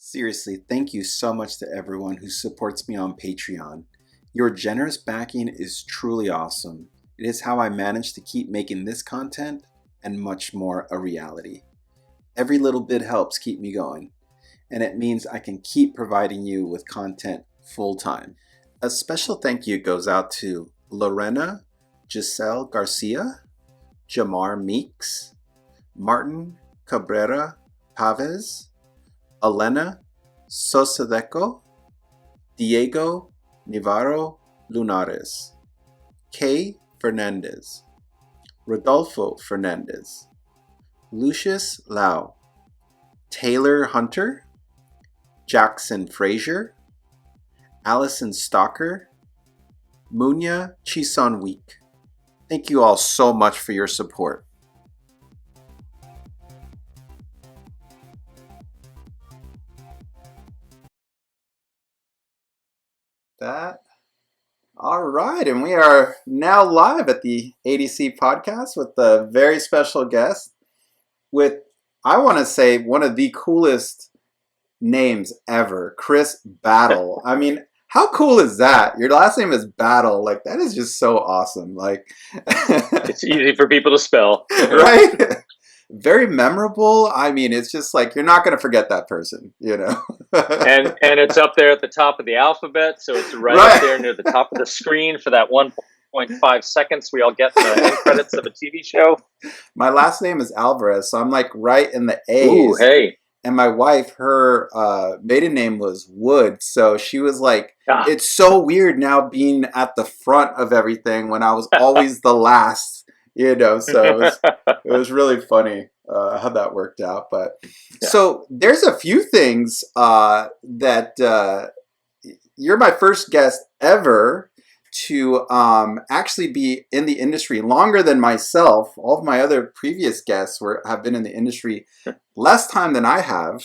Seriously, thank you so much to everyone who supports me on Patreon. Your generous backing is truly awesome. It is how I manage to keep making this content and much more a reality. Every little bit helps keep me going, and it means I can keep providing you with content full time. A special thank you goes out to Lorena Giselle Garcia, Jamar Meeks, Martin Cabrera Pavez, Elena Sosadeco, Diego Navarro Lunares, Kay Fernandez, Rodolfo Fernandez, Lucius Lau, Taylor Hunter, Jackson Frazier, Allison Stalker, Munya Chison Week. Thank you all so much for your support. All right, and we are now live at the ADC Podcast with a very special guest with, I want to say, one of the coolest names ever, Chris Battle. I mean, how cool is that? Your last name is Battle. Like, that is just so awesome. Like, it's easy for people to spell. Right? Very memorable. I mean, it's just like, you're not going to forget that person, you know? and it's up there at the top of the alphabet, so it's right up there near the top of the screen for that 1.5 seconds we all get in the end credits of a TV show. My last name is Alvarez, so I'm like right in the A's. Ooh, hey. And my wife, her maiden name was Wood, so she was like, It's so weird now being at the front of everything when I was always the last. You know, so it was really funny how that worked out. But So there's a few things that you're my first guest ever to actually be in the industry longer than myself. All of my other previous guests have been in the industry less time than I have.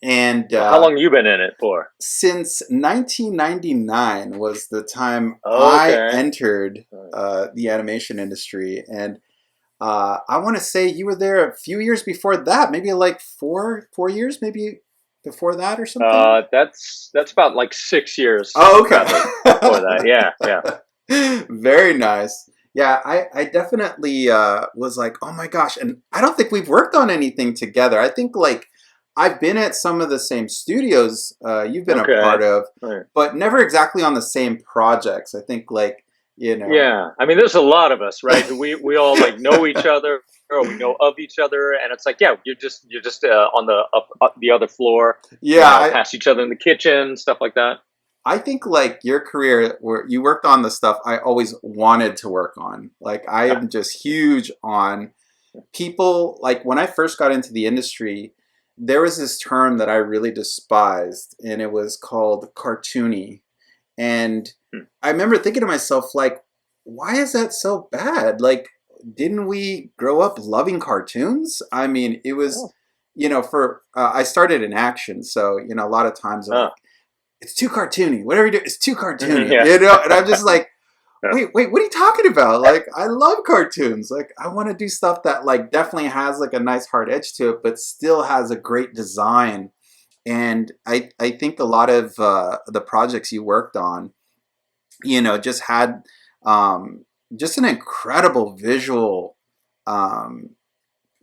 And how long you been in it for? Since 1999 was the time I entered the animation industry, and I want to say you were there a few years before that, maybe like four years, maybe before that or something. That's about like 6 years. Oh, okay. Before that, yeah. Very nice. Yeah, I definitely was like, oh my gosh, and I don't think we've worked on anything together. I think like I've been at some of the same studios you've been a part of, but never exactly on the same projects. I think like, you know. Yeah, I mean, there's a lot of us, right? We all like know each other, or we know of each other, and it's like, yeah, you're just on the other floor. Yeah, past each other in the kitchen, stuff like that. I think like your career, where you worked on the stuff I always wanted to work on. Like I am just huge on people. Like when I first got into the industry, there was this term that I really despised, and it was called cartoony. And I remember thinking to myself, like, why is that so bad? Like, didn't we grow up loving cartoons? I mean, it was, you know, I started in action. So, you know, a lot of times I'm like, it's too cartoony. Whatever you do, it's too cartoony. You know, and I'm just like, wait, what are you talking about? Like, I love cartoons. Like, I want to do stuff that like definitely has like a nice hard edge to it, but still has a great design. And I think a lot of the projects you worked on, you know, just had just an incredible visual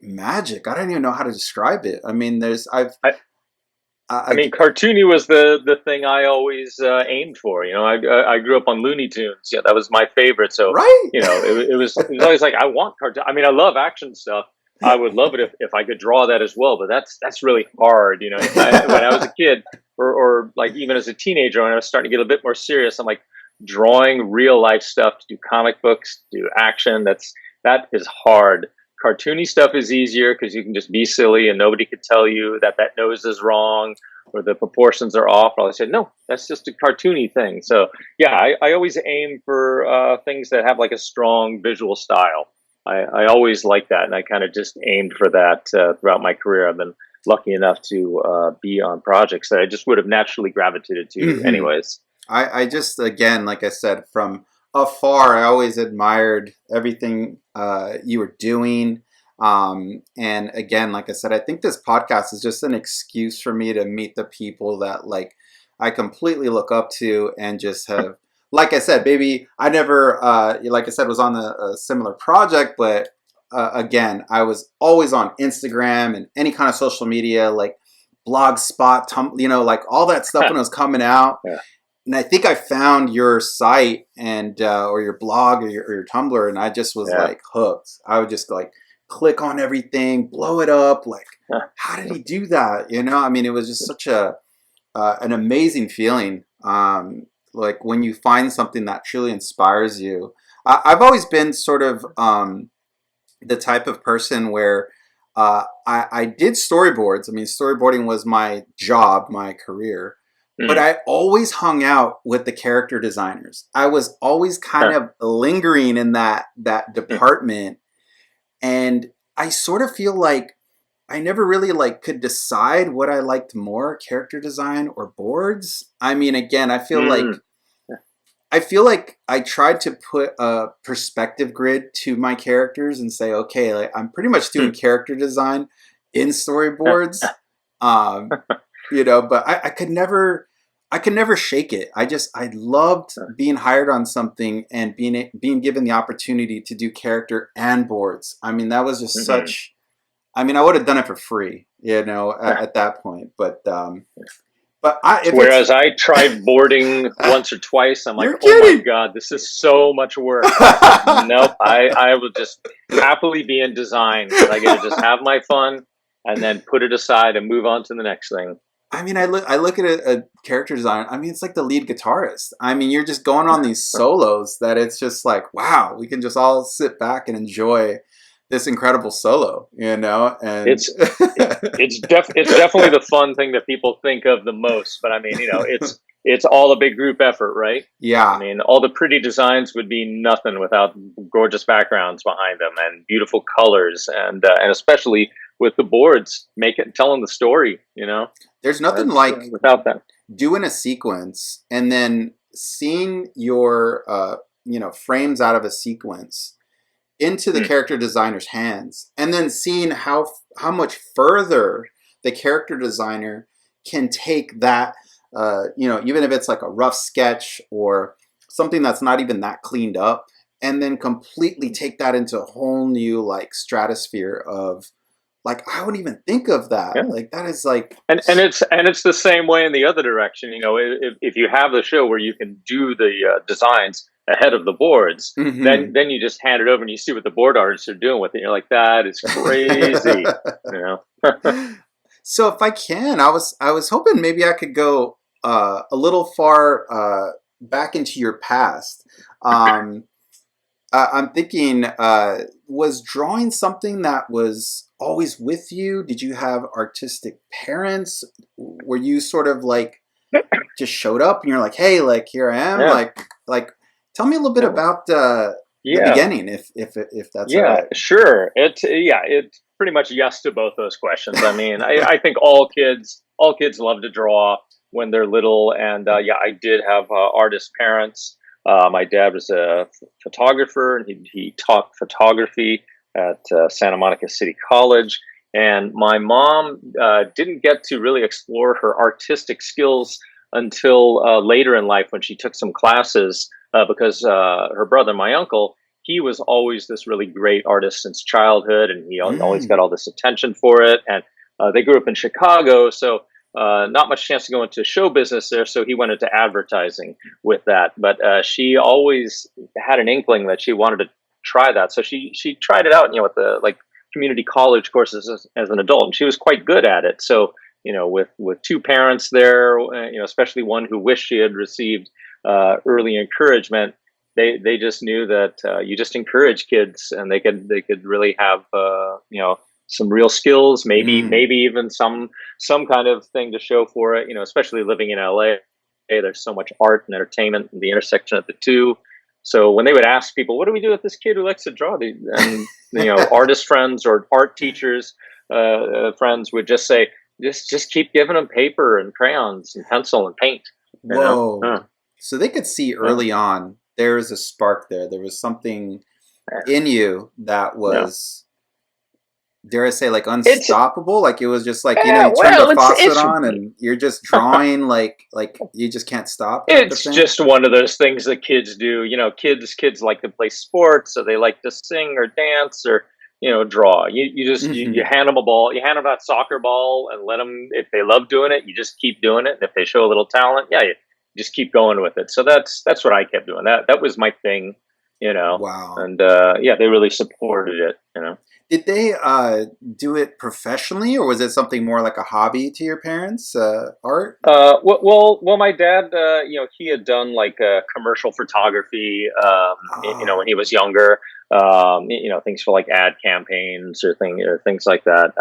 magic. I don't even know how to describe it. I mean, I mean, cartoony was the thing I always aimed for. You know, I grew up on Looney Tunes. Yeah, that was my favorite. So, you know, it was always like, I want cartoon. I mean, I love action stuff. I would love it if I could draw that as well. But that's really hard. You know, when I was a kid, or like even as a teenager, when I was starting to get a bit more serious, I'm like drawing real life stuff to do comic books, to do action. That is hard. Cartoony stuff is easier because you can just be silly and nobody could tell you that nose is wrong or the proportions are off. I said, no, that's just a cartoony thing. So yeah, I always aim for things that have like a strong visual style. I always like that, and I kind of just aimed for that throughout my career. I've been lucky enough to be on projects that I just would have naturally gravitated to anyways. I just, again, like I said, from afar, I always admired everything you were doing. And again, like I said, I think this podcast is just an excuse for me to meet the people that like I completely look up to and just have, like I said, baby, I never, like I said, was on a similar project, but again, I was always on Instagram and any kind of social media, like Blogspot, like all that stuff when it was coming out. Yeah. And I think I found your site and or your blog or your Tumblr, and I just was like hooked. I would just like click on everything, blow it up. Like, how did he do that? I mean, it was just such an amazing feeling. Like when you find something that truly inspires you. I've always been sort of the type of person where I did storyboards. I mean, storyboarding was my job, my career. But I always hung out with the character designers. I was always kind of lingering in that department. And I sort of feel like I never really like could decide what I liked more, character design or boards. I mean, again, I feel like I tried to put a perspective grid to my characters and say, okay, like I'm pretty much doing character design in storyboards. But I could never shake it. I loved being hired on something and being given the opportunity to do character and boards. I mean, that was just such, I mean, I would have done it for free, at that point, whereas I tried boarding once or twice. I'm like, oh my God, this is so much work. Nope. I will just happily be in design. I get to just have my fun and then put it aside and move on to the next thing. I mean, I look at a character design. I mean, it's like the lead guitarist. I mean, you're just going on these solos that it's just like, wow, we can just all sit back and enjoy this incredible solo, And it's definitely the fun thing that people think of the most. But I mean, it's all a big group effort, right? Yeah. I mean, all the pretty designs would be nothing without gorgeous backgrounds behind them and beautiful colors, and especially with the boards, telling the story. There's nothing like without that doing a sequence and then seeing your frames out of a sequence into the character designer's hands, and then seeing how much further the character designer can take that, even if it's like a rough sketch or something that's not even that cleaned up, and then completely take that into a whole new like stratosphere of like, I wouldn't even think of that. Yeah. Like that is like, and it's the same way in the other direction. If you have the show where you can do the designs ahead of the boards, then you just hand it over and you see what the board artists are doing with it. You're like, that is crazy. So if I can, I was hoping maybe I could go a little far back into your past. I'm thinking, was drawing something that was always with you? Did you have artistic parents? Were you sort of like just showed up and you're like, hey, like here I am, like tell me a little bit about the beginning, if that's all right. Sure. It's pretty much yes to both those questions. I mean, I think all kids love to draw when they're little, and I did have artist parents. My dad was a photographer, and he taught photography at Santa Monica City College. And my mom didn't get to really explore her artistic skills until later in life when she took some classes because her brother, my uncle, he was always this really great artist since childhood, and he always got all this attention for it. And they grew up in Chicago, so not much chance to go into show business there, so he went into advertising with that. But she always had an inkling that she wanted to try that, so she tried it out, with the like community college courses as an adult, and she was quite good at it. So with two parents there, especially one who wished she had received early encouragement, they just knew that you just encourage kids, and they could really have some real skills, maybe even some kind of thing to show for it. Especially living in LA, there's so much art and entertainment and the intersection of the two. So when they would ask people, what do we do with this kid who likes to draw? And artist friends or art teachers friends would just say, just keep giving them paper and crayons and pencil and paint. Whoa! So they could see early on there was a spark there. There was something in you that was dare I say, like It's unstoppable? Like it was just like, you know, you turn the faucet on and you're just drawing like you just can't stop. It's just one of those things that kids do. You know, kids like to play sports, or they like to sing or dance or, you know, draw. You hand them a ball, you hand them that soccer ball, and let them. If they love doing it, you just keep doing it. And if they show a little talent, yeah, you just keep going with it. So that's what I kept doing. That was my thing, you know. Wow. And yeah, they really supported it, you know. Did they do it professionally, or was it something more like a hobby to your parents, art? Well, my dad, you know, he had done like commercial photography, you know, when he was younger. You know, things for like ad campaigns or things like that.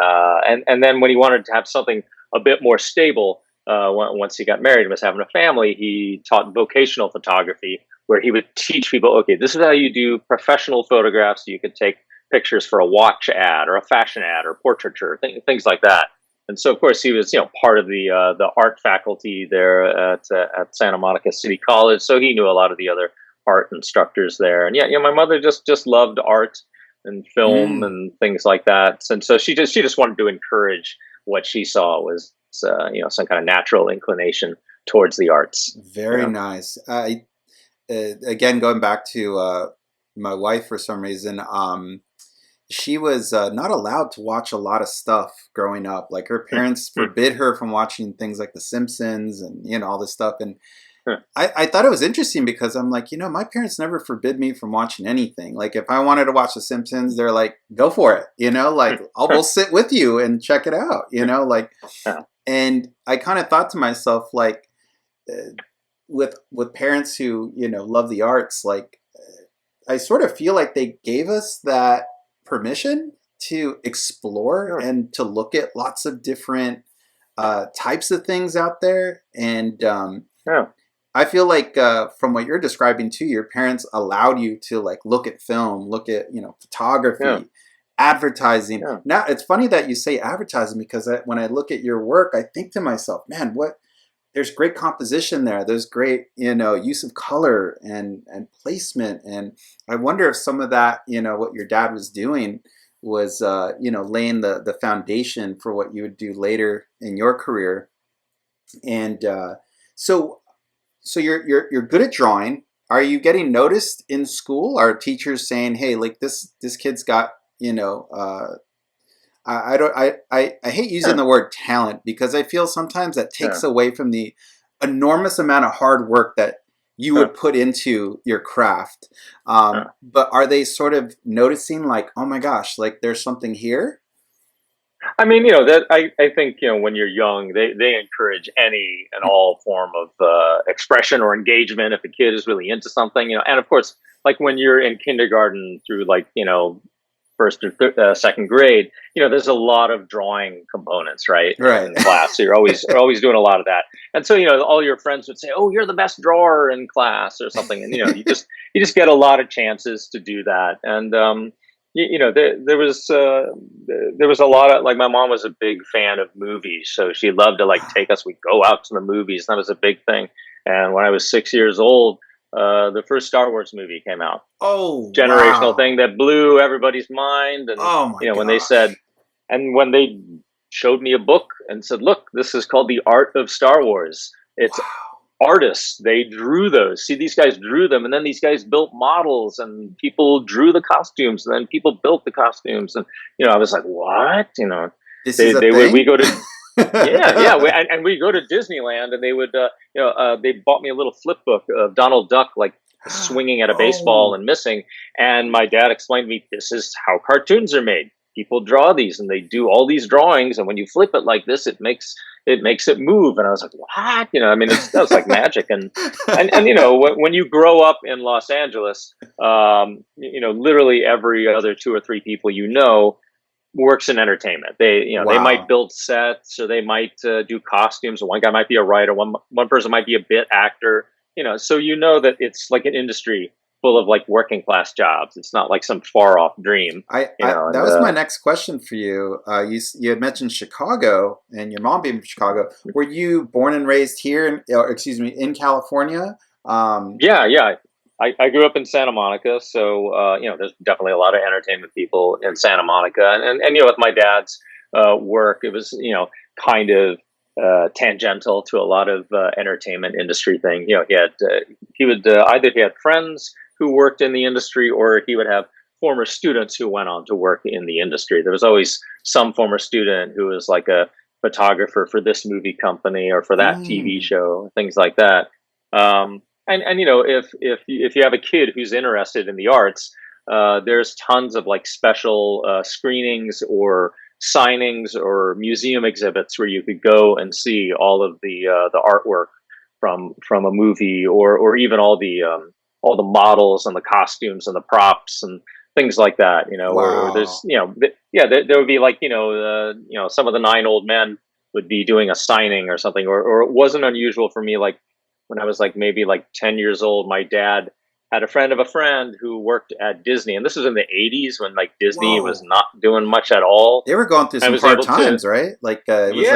And then when he wanted to have something a bit more stable, once he got married and was having a family, he taught vocational photography, where he would teach people, okay, this is how you do professional photographs. So you could take pictures for a watch ad or a fashion ad or portraiture, things like that. And so, of course, he was, you know, part of the art faculty there at Santa Monica City College. So he knew a lot of the other art instructors there. And yeah, you know, my mother just loved art and film and things like that. And so she just wanted to encourage what she saw was, you know, some kind of natural inclination towards the arts. Very you know? nice. Again, going back to my wife, for some reason, she was not allowed to watch a lot of stuff growing up. Like her parents forbid her from watching things like The Simpsons and, you know, all this stuff. And I thought it was interesting because I'm like, you know, my parents never forbid me from watching anything. Like if I wanted to watch The Simpsons, they're like, go for it. You know, like we'll sit with you and check it out, you know, like, and I kind of thought to myself, like, with parents who, you know, love the arts, like I sort of feel like they gave us that permission to explore and to look at lots of different types of things out there. And I feel like from what you're describing too, your parents allowed you to like look at film, look at, you know, photography, advertising. Now it's funny that you say advertising, because when I look at your work, I think to myself, man, there's great composition there. There's great, you know, use of color and placement. And I wonder if some of that, you know, what your dad was doing was, you know, laying the foundation for what you would do later in your career. And so you're good at drawing. Are you getting noticed in school? Are teachers saying, hey, like this kid's got, you know, I hate using the word talent, because I feel sometimes that takes away from the enormous amount of hard work that you would put into your craft. But are they sort of noticing like, oh my gosh, like there's something here? I mean, you know, that I think, you know, when you're young, they encourage any and all form of expression or engagement if a kid is really into something, you know. And of course, like when you're in kindergarten through like, you know, first or second grade, you know, there's a lot of drawing components, right? In class. So you're always doing a lot of that. And so, you know, all your friends would say, oh, you're the best drawer in class or something. And, you know, you just get a lot of chances to do that. And, you know, there was a lot of, like, my mom was a big fan of movies. So she loved to like take us, we'd go out to the movies. That was a big thing. And when I was 6 years old, the first Star Wars movie came out. Oh, generational thing that blew everybody's mind. And you know, when they said, and when they showed me a book and said, look, this is called The Art of Star Wars. It's artists. They drew those. See, these guys drew them, and then these guys built models, and people drew the costumes, and then people built the costumes. And, you know, I was like, what? You know, we go to and we go to Disneyland, and they would, you know, they bought me a little flip book of Donald Duck, like swinging at a baseball and missing. And my dad explained to me, this is how cartoons are made. People draw these, and they do all these drawings, and when you flip it like this, it makes it move. And I was like, what? You know, I mean, that was like magic. And you know, when you grow up in Los Angeles, you know, literally every other two or three people you know works in entertainment. They, you know, they might build sets, or they might do costumes. One guy might be a writer. One person might be a bit actor. You know, so you know that it's like an industry full of like working class jobs. It's not like some far off dream. That was my next question for you. You had mentioned Chicago and your mom being from Chicago. Were you born and raised here in California? Yeah. I grew up in Santa Monica, so there's definitely a lot of entertainment people in Santa Monica, and with my dad's work, it was kind of tangential to a lot of entertainment industry thing. Either he had friends who worked in the industry, or he would have former students who went on to work in the industry. There was always some former student who was like a photographer for this movie company or for that TV show, things like that. And if you have a kid who's interested in the arts, there's tons of like special screenings or signings or museum exhibits where you could go and see all of the artwork from a movie, or even all the models and the costumes and the props and things like that. Or there's there would be like some of the 9 old men would be doing a signing or something, or it wasn't unusual for me, like when I was like maybe like 10 years old, my dad had a friend of a friend who worked at Disney. And this was in the 80s when like Disney was not doing much at all. They were going through some hard times, right? Like, it was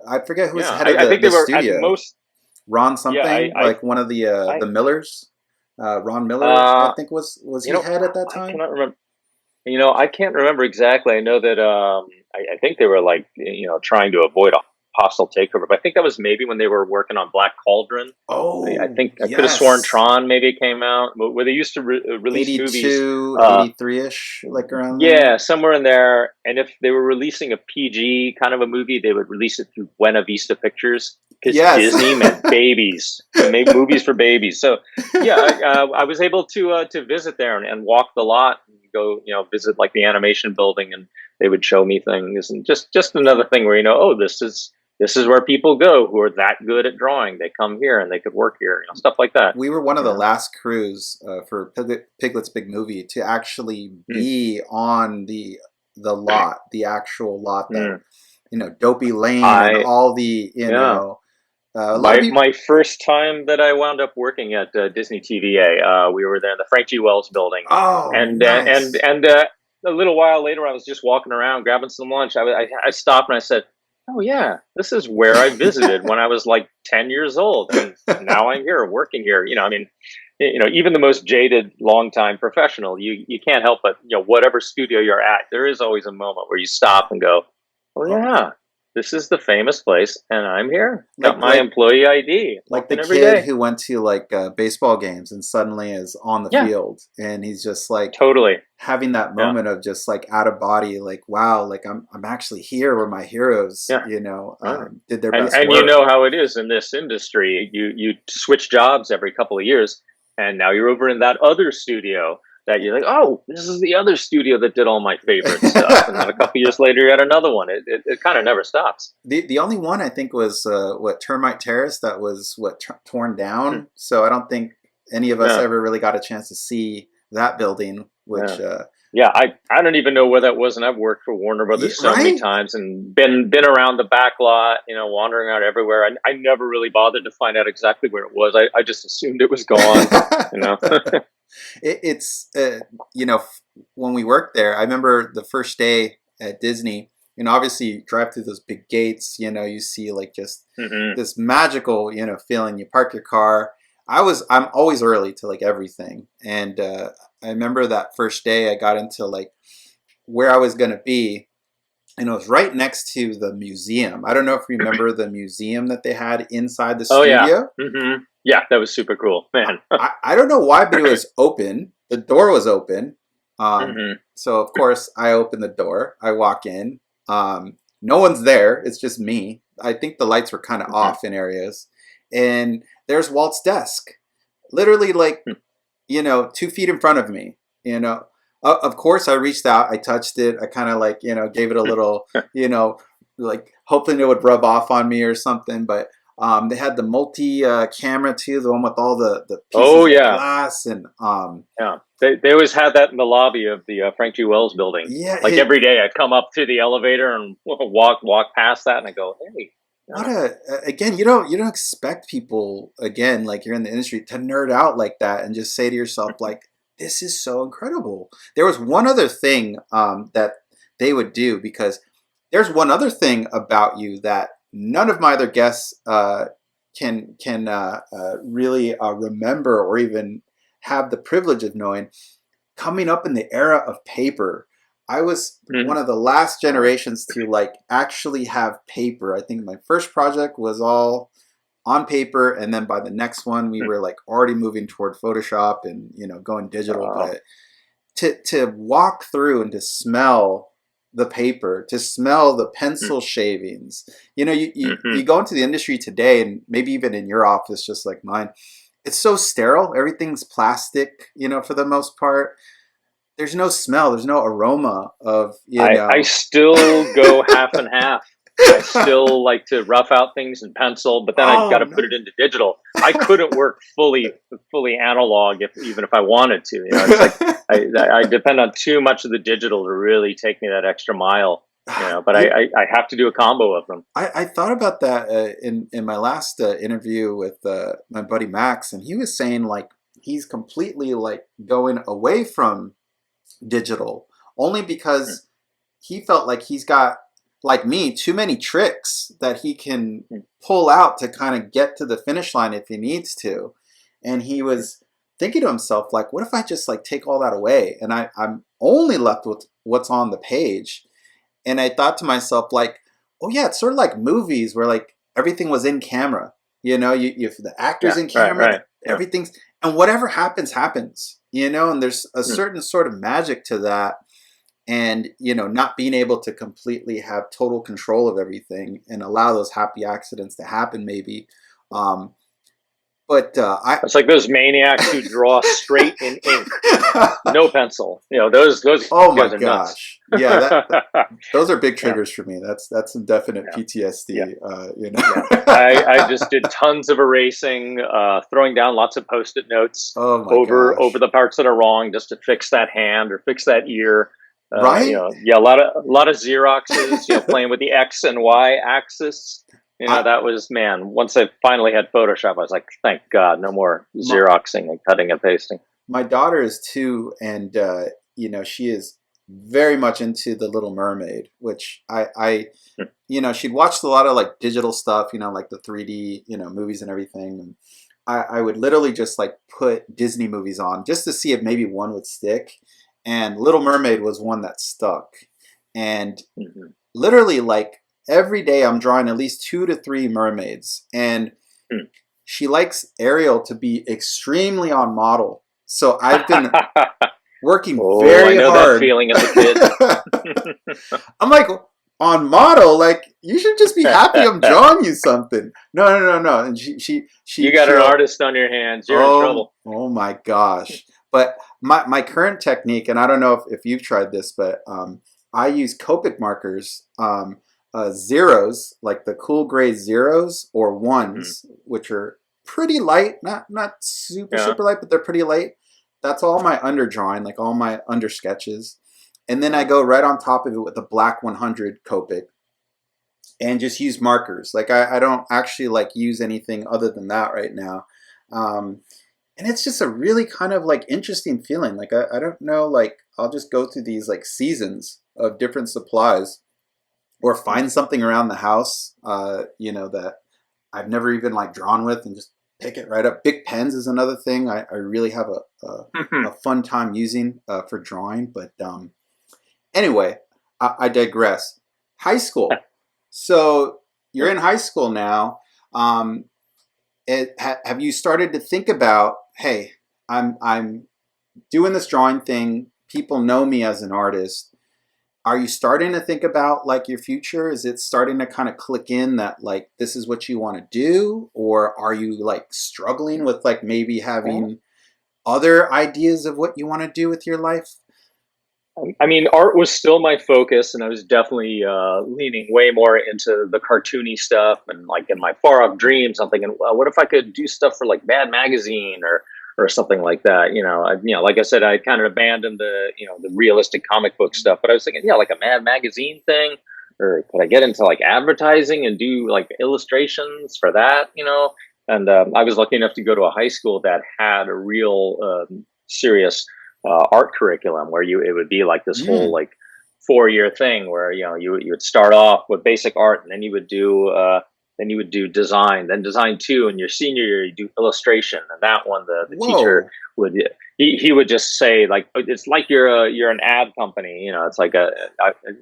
I forget who was head of the studio. At most, Ron something, like one of the Millers. Ron Miller, I think was he head at that time? I cannot remember. I can't remember exactly. I know that I think they were like trying to avoid a hostile takeover, but I think that was maybe when they were working on Black Cauldron. I think I could have sworn Tron maybe came out, where they used to release 82, movies 83ish, like around there. Somewhere in there. And if they were releasing a PG kind of a movie, they would release it through Buena Vista Pictures, because Disney meant babies. They made movies for babies. So I was able to visit there and walk the lot and go visit like the animation building, and they would show me things, and just another thing where this is where people go who are that good at drawing. They come here and they could work here, stuff like that. We were one of the last crews for Piglet's Big Movie to actually be on the lot, the actual lot that, Dopey Lane and all the, my first time that I wound up working at Disney TVA, we were there in the Frank G. Wells building. Oh, and nice. And a little while later, I was just walking around grabbing some lunch. I stopped and I said, "Oh yeah, this is where I visited when I was like 10 years old, and now I'm here working here." Even the most jaded, longtime professional, you can't help but whatever studio you're at, there is always a moment where you stop and go, "Oh yeah, this is the famous place, and I'm here. Got my employee ID." Like the kid who went to like baseball games and suddenly is on the field, and he's just like totally having that moment of just like out of body, like, wow, like I'm actually here where my heroes, did their best and work. You know how it is in this industry. You switch jobs every couple of years, and now you're over in that other studio that you're like, oh, this is the other studio that did all my favorite stuff. And then a couple years later, you're at another one. It kind of never stops. The only one I think was Termite Terrace that was torn down. So I don't think any of us ever really got a chance to see that building, which I don't even know where that was, and I've worked for Warner Brothers so many times and been around the back lot, wandering out everywhere. I never really bothered to find out exactly where it was. I just assumed it was gone. It's when we worked there, I remember the first day at Disney, obviously you drive through those big gates, you see like just this magical, feeling. You park your car. I'm always early to like everything. And I remember that first day I got into like where I was going to be, and it was right next to the museum. I don't know if you remember the museum that they had inside the studio. Yeah, that was super cool, man. I don't know why, but it was open. The door was open. So of course I open the door. I walk in. No one's there. It's just me. I think the lights were kind of off in areas. And there's Walt's desk, literally like, 2 feet in front of me, Of course I reached out, I touched it. I kind of like, gave it a little, like hoping it would rub off on me or something. But they had the multi camera too, the one with all the pieces of glass, and they always had that in the lobby of the Frank G. Wells building. Yeah, like every day I'd come up to the elevator and walk past that, and I go, hey. Again, you don't expect people, again, like you're in the industry, to nerd out like that and just say to yourself like, this is so incredible. There was one other thing that they would do, because there's one other thing about you that none of my other guests can really remember or even have the privilege of knowing, coming up in the era of paper, I was one of the last generations to like actually have paper. I think my first project was all on paper, and then by the next one we were like already moving toward Photoshop and, you know, going digital. But to walk through and to smell the paper, to smell the pencil shavings, you know, you go into the industry today, and maybe even in your office just like mine, it's so sterile. Everything's plastic, you know, for the most part. There's no smell. There's no aroma of, you know. I still go half and half. I still like to rough out things in pencil, but then I've got to put it into digital. I couldn't work fully analog even if I wanted to. You know, it's like I depend on too much of the digital to really take me that extra mile. You know, but I have to do a combo of them. I thought about that in my last interview with my buddy Max, and he was saying like he's completely like going away from digital only because he felt like he's got, like me, too many tricks that he can pull out to kind of get to the finish line if he needs to. And he was thinking to himself, like, what if I just like take all that away and I'm only left with what's on the page? And I thought to myself, like, oh yeah, it's sort of like movies where like everything was in camera. You know, you the actors in camera, everything's, and whatever happens, you know, and there's a certain sort of magic to that. And, you know, not being able to completely have total control of everything and allow those happy accidents to happen, maybe. It's like those maniacs who draw straight in ink, no pencil. You know, those. Oh my gosh, yeah, those are big triggers for me. That's some definite PTSD. You know, I just did tons of erasing, throwing down lots of Post-it notes over the parts that are wrong, just to fix that hand or fix that ear. Right? You know, a lot of Xeroxes. You know, playing with the X and Y axis. You know, that was, man, once I finally had Photoshop, I was like, thank God, no more Xeroxing and cutting and pasting. My daughter is 2, and, you know, she is very much into The Little Mermaid, which you know, she'd watched a lot of, like, digital stuff, you know, like the 3D, you know, movies and everything. And I would literally just, like, put Disney movies on just to see if maybe one would stick. And Little Mermaid was one that stuck. And literally, like, every day I'm drawing at least 2 to 3 mermaids, and she likes Ariel to be extremely on model. So I've been working very hard. I know that feeling as a kid. I'm like, on model, like, you should just be happy I'm drawing you something. No. And she you got an artist on your hands. You're in trouble. Oh my gosh. But my current technique, and I don't know if you've tried this, but I use Copic markers. Zeros, like the cool gray zeros, or ones, which are pretty light, not super light, but they're pretty light. That's all my under drawing, like all my under sketches. And then I go right on top of it with the black 100 Copic and just use markers. Like I don't actually like use anything other than that right now. And it's just a really kind of like interesting feeling. Like I don't know, like I'll just go through these like seasons of different supplies, or find something around the house, you know, that I've never even like drawn with, and just pick it right up. Bic pens is another thing I really have a fun time using for drawing. But anyway, I digress. High school. So you're in high school now. Have you started to think about, hey, I'm doing this drawing thing. People know me as an artist. Are you starting to think about like your future? Is it starting to kind of click in that like this is what you want to do? Or are you like struggling with like maybe having other ideas of what you want to do with your life? I mean, art was still my focus, and I was definitely leaning way more into the cartoony stuff. And like in my far off dreams, I'm thinking, well, what if I could do stuff for like Mad Magazine or something like that? You know, like I said, I kind of abandoned the realistic comic book stuff, but I was thinking, like a Mad Magazine thing, or could I get into like advertising and do like illustrations for that? You know, and I was lucky enough to go to a high school that had a real serious art curriculum where it would be like this whole like 4-year thing where you would start off with basic art, and then you would do then you would do design, then design 2. In your senior year, you do illustration, and that one, the teacher would he would just say, like, it's like you're an ad company, you know. It's like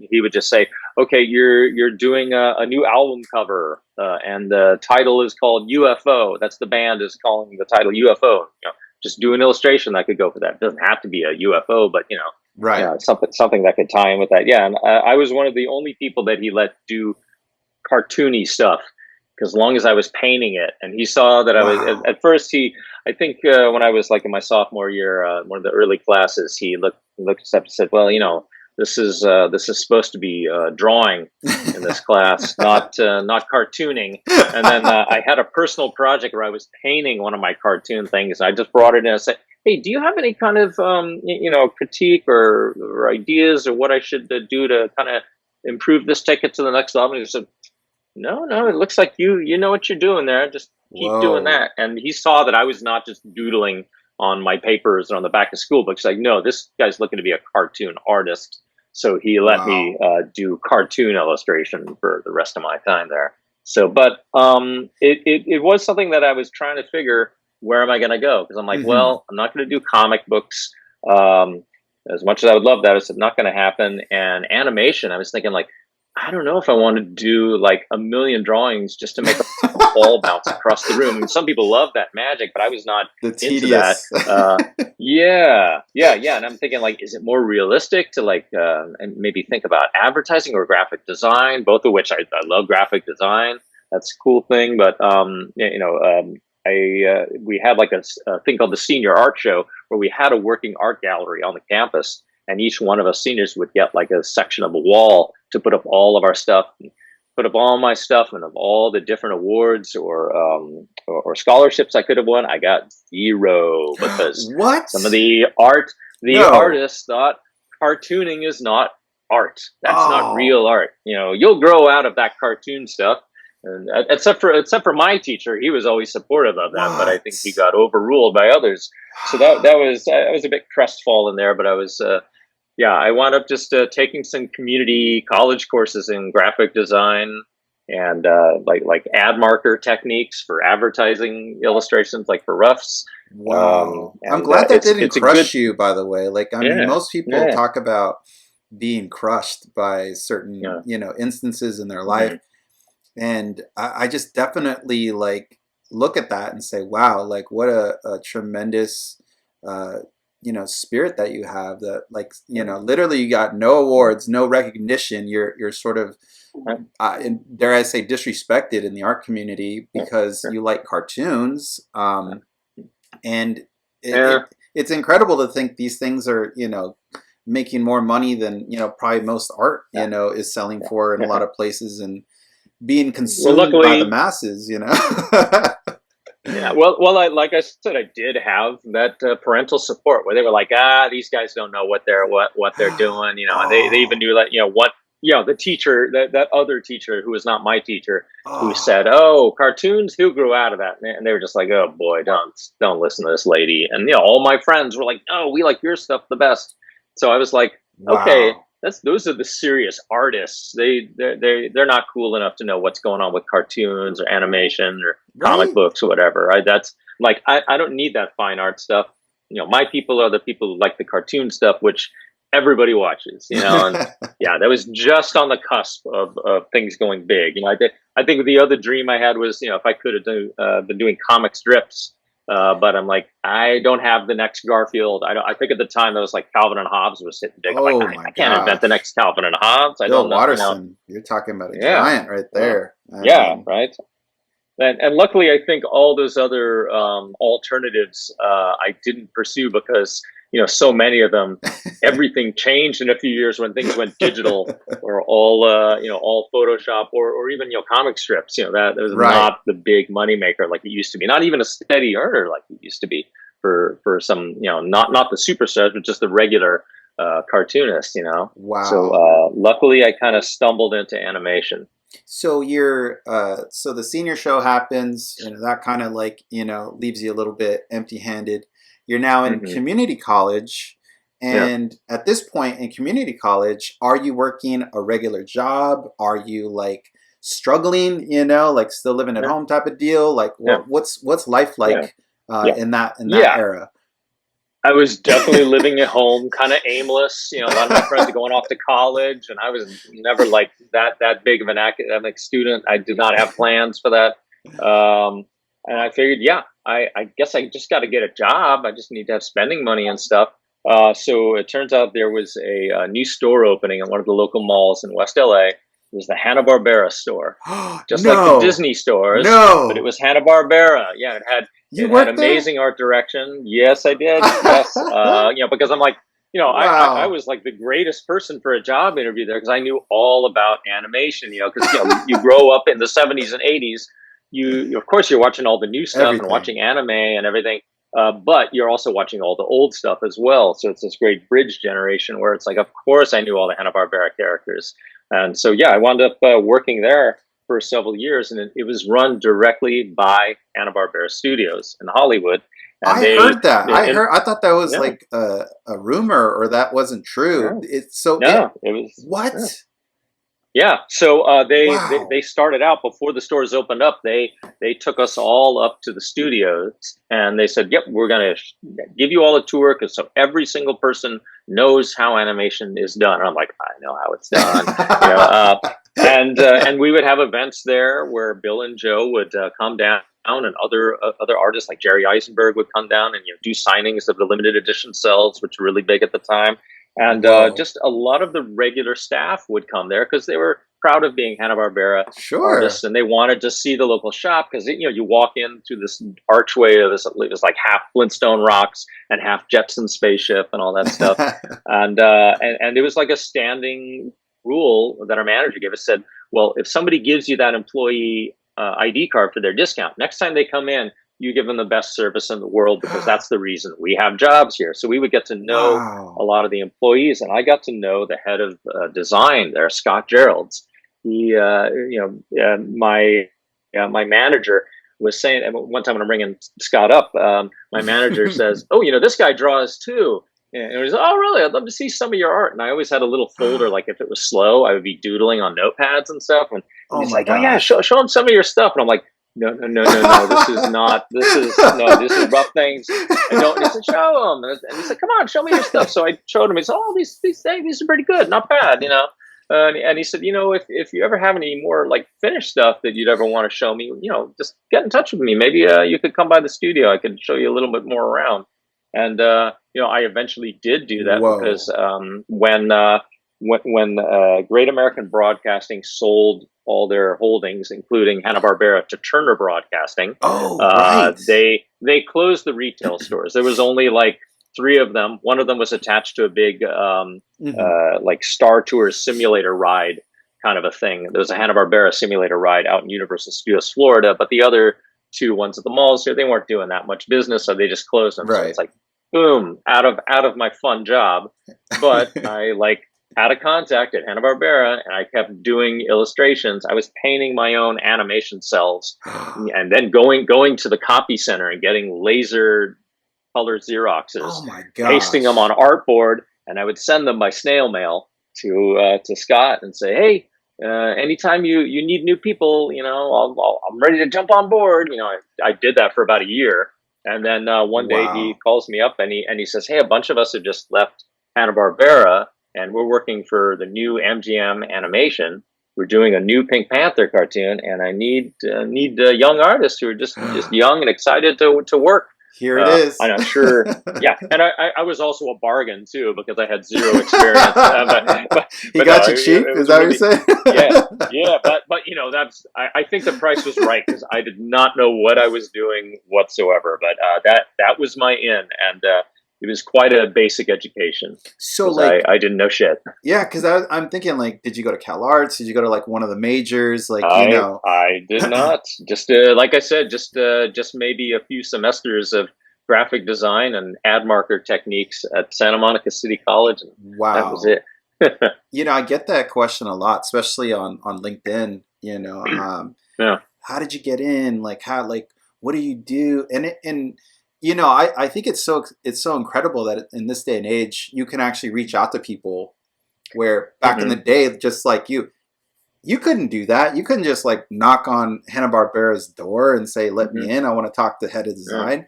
he would just say, okay, you're doing a new album cover, and the title is called UFO. That's the band is calling the title UFO. You know, just do an illustration that could go for that. It doesn't have to be a UFO, but you know, right? You know, something that could tie in with that. Yeah, and I was one of the only people that he let do cartoony stuff, because as long as I was painting it, and he saw that I was at first. I think when I was like in my sophomore year, one of the early classes, he looked up and said, "Well, you know, this is supposed to be drawing in this class, not cartooning." And then I had a personal project where I was painting one of my cartoon things. And I just brought it in and said, "Hey, do you have any kind of critique or ideas or what I should do to kind of improve this, take it to the next level?" And he said, No, it looks like you know what you're doing there. Just keep doing that. And he saw that I was not just doodling on my papers or on the back of school books. Like, no, this guy's looking to be a cartoon artist. So he let me do cartoon illustration for the rest of my time there. So, but it was something that I was trying to figure, where am I going to go? Because I'm like, well, I'm not going to do comic books. As much as I would love that, it's not going to happen. And animation, I was thinking, like, I don't know if I want to do like a million drawings just to make a ball bounce across the room. And some people love that magic, but I was not into that. Yeah. And I'm thinking, like, is it more realistic to like and maybe think about advertising or graphic design, both of which I love graphic design. That's a cool thing. But we had like a thing called the Senior Art Show, where we had a working art gallery on the campus, and each one of us seniors would get like a section of a wall to put up all of our stuff, put up all my stuff, and of all the different awards or scholarships I could have won, I got 0 because some of the artists thought cartooning is not art. That's not real art. You know, you'll grow out of that cartoon stuff. And except for my teacher, he was always supportive of that, but I think he got overruled by others. So that was I was a bit crestfallen there, but I was I wound up just taking some community college courses in graphic design and like ad marker techniques for advertising illustrations, like for roughs. Wow, I'm glad that didn't crush you. By the way, like, I mean, most people talk about being crushed by certain instances in their life. And I just definitely like look at that and say, wow, like what a tremendous, spirit that you have, that like, literally you got no awards, no recognition. You're sort of, dare I say, disrespected in the art community because you like cartoons. And it's incredible to think these things are, making more money than, probably most art, is selling for in a lot of places, and being consumed by the masses, Well, like I said, I did have that parental support where they were like, these guys don't know what they're doing, and they even knew that, the teacher, that other teacher who was not my teacher, who said, "Oh, cartoons, who grew out of that?" And they were just like, "Oh boy, don't listen to this lady." And all my friends were like, "No, we like your stuff the best." So I was like, okay. Those are the serious artists. They're not cool enough to know what's going on with cartoons or animation or comic books or whatever. That's like, I don't need that fine art stuff. My people are the people who like the cartoon stuff, which everybody watches. And that was just on the cusp of things going big. I think the other dream I had was, if I could have been doing comic strips. But I'm like, I don't have the next Garfield. I think at the time that was like Calvin and Hobbes was hitting big. I'm like, I can't invent the next Calvin and Hobbes. I don't know. Watterson, you're talking about a giant right there. Right. And luckily, I think all those other alternatives I didn't pursue because so many of them, everything changed in a few years when things went digital, or all Photoshop, or even comic strips. That was not the big moneymaker like it used to be. Not even a steady earner like it used to be for some not the superstars, but just the regular cartoonists. Wow. So luckily, I kind of stumbled into animation. So so the senior show happens, and that kind of like leaves you a little bit empty-handed. You're now in community college, and at this point in community college, are you working a regular job? Are you like struggling, like still living at home type of deal? Like what's life like in that era? I was definitely living at home, kind of aimless. A lot of my friends are going off to college, and I was never like that big of an academic student. I did not have plans for that. And I figured, I guess I just got to get a job. I just need to have spending money and stuff. So it turns out there was a new store opening at one of the local malls in West LA. It was the Hanna-Barbera store, just like the Disney stores. But it was Hanna-Barbera. Yeah, it had amazing art direction. Yes, I did. Yes, because I'm like, I was like the greatest person for a job interview there because I knew all about animation. Because you grow up in the 70s and 80s. You of course you're watching all the new stuff and watching anime and everything, but you're also watching all the old stuff as well. So it's this great bridge generation where it's like, of course I knew all the Hanna-Barbera characters, and so I wound up working there for several years, and it was run directly by Hanna-Barbera Studios in Hollywood. And I heard that. I thought that was like a rumor, or that wasn't true. It was what. Yeah, so they started out before the stores opened up. They took us all up to the studios and they said, "Yep, we're going to give you all a tour because so every single person knows how animation is done." And I'm like, I know how it's done. And we would have events there where Bill and Joe would come down, and other artists like Jerry Eisenberg would come down and do signings of the limited edition cells, which were really big at the time. And just a lot of the regular staff would come there because they were proud of being Hanna-Barbera artists, and they wanted to see the local shop because you walk in through this archway of this, it was like half Flintstone rocks and half Jetson spaceship and all that stuff, and it was like a standing rule that our manager gave us. Said, well, if somebody gives you that employee ID card for their discount, next time they come in, you give them the best service in the world because that's the reason we have jobs here. So we would get to know a lot of the employees, and I got to know the head of design there, Scott Geralds. He, my manager was saying, and one time when I'm bringing Scott up, my manager says, "Oh, this guy draws too." And he was, "Oh, really? I'd love to see some of your art." And I always had a little folder, like if it was slow, I would be doodling on notepads and stuff. And he's like, "Oh yeah, show him some of your stuff." And I'm like, No. This is rough things. He said, "Show him." And he said, "Come on, show me your stuff." So I showed him. He said, "Oh, these are pretty good, not bad, And he said, if you ever have any more like finished stuff that you'd ever want to show me, just get in touch with me. Maybe you could come by the studio. I could show you a little bit more around." And I eventually did do that because when Great American Broadcasting sold all their holdings, including Hanna-Barbera, to Turner Broadcasting, they closed the retail stores. There was only like 3 of them. One of them was attached to a big like Star Tours simulator ride kind of a thing. There was a Hanna-Barbera simulator ride out in Universal Studios, Florida, but the other 2 ones at the malls here, they weren't doing that much business, so they just closed them. So it's like, boom, out of my fun job. But I had a contact at Hanna-Barbera, and I kept doing illustrations. I was painting my own animation cells, and then going to the copy center and getting laser color Xeroxes, pasting them on artboard, and I would send them by snail mail to Scott and say, "Hey, anytime you need new people, I'm ready to jump on board." I did that for about a year, and then one day he calls me up and he says, "Hey, a bunch of us have just left Hanna-Barbera, and we're working for the new MGM animation. We're doing a new Pink Panther cartoon, and I need young artists who are just young and excited to work." Here it is. I'm not sure. Yeah, and I was also a bargain too because I had 0 experience. But he got you cheap. Is that what you're saying? yeah. But that's. I think the price was right because I did not know what I was doing whatsoever. But that was my in, and it was quite a basic education. So I didn't know shit. Yeah, because I'm thinking did you go to Cal Arts? Did you go to one of the majors? I did not. Just like I said, just maybe a few semesters of graphic design and ad marker techniques at Santa Monica City College. And wow, that was it. I get that question a lot, especially on LinkedIn. How did you get in? What do you do? And I think it's so incredible that in this day and age, you can actually reach out to people where back in the day, just like you, you couldn't do that. You couldn't just like knock on Hanna-Barbera's door and say, "Let me in. I want to talk to the head of design." Yeah.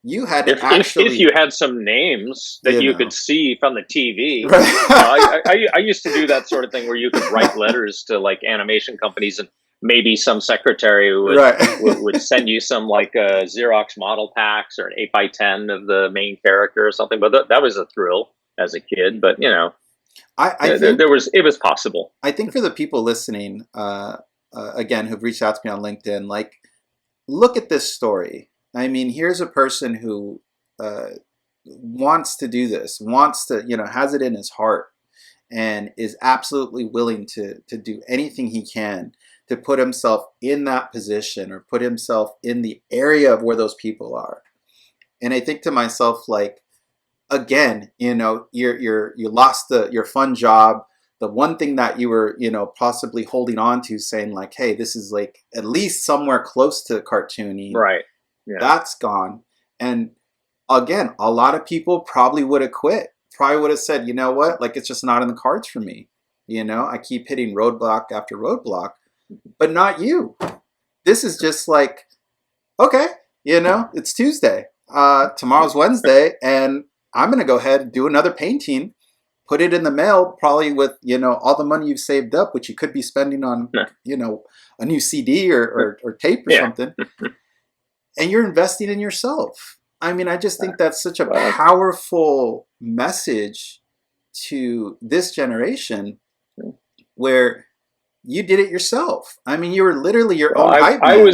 You had to if you had some names that you could see from the TV. I used to do that sort of thing where you could write letters to like animation companies, and maybe some secretary would send you some like Xerox model packs or an 8x10 of the main character or something. But that was a thrill as a kid. But I think it was possible. I think for the people listening, again, who've reached out to me on LinkedIn, like, look at this story. I mean, here's a person who wants to do this, wants to, has it in his heart, and is absolutely willing to do anything he can to put himself in that position or put himself in the area of where those people are. And I think to myself, like, again, you lost your fun job, the one thing that you were, possibly holding on to, saying like, hey, this is like at least somewhere close to cartoony. Right. Yeah. That's gone. And again, a lot of people probably would have quit. Probably would have said, you know what, like, it's just not in the cards for me. I keep hitting roadblock after roadblock, but not you. This is just like, okay, it's Tuesday. Tomorrow's Wednesday, and I'm going to go ahead and do another painting, put it in the mail, probably with, all the money you've saved up, which you could be spending on, a new CD or tape or something. And you're investing in yourself. I mean, I just think that's such a powerful message to this generation, where you did it yourself. I mean, you were literally your own hype man.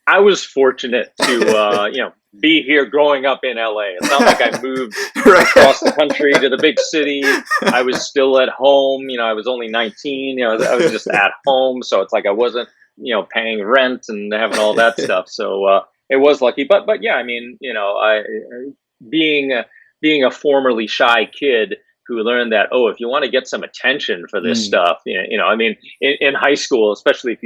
I was fortunate to be here growing up in LA. It's not like I moved across the country to the big city. I was still at home. I was only 19. I was just at home. So it's like I wasn't, paying rent and having all that stuff. So it was lucky. But yeah, I mean, being a formerly shy kid who learned that, if you want to get some attention for this stuff, I mean, in high school, especially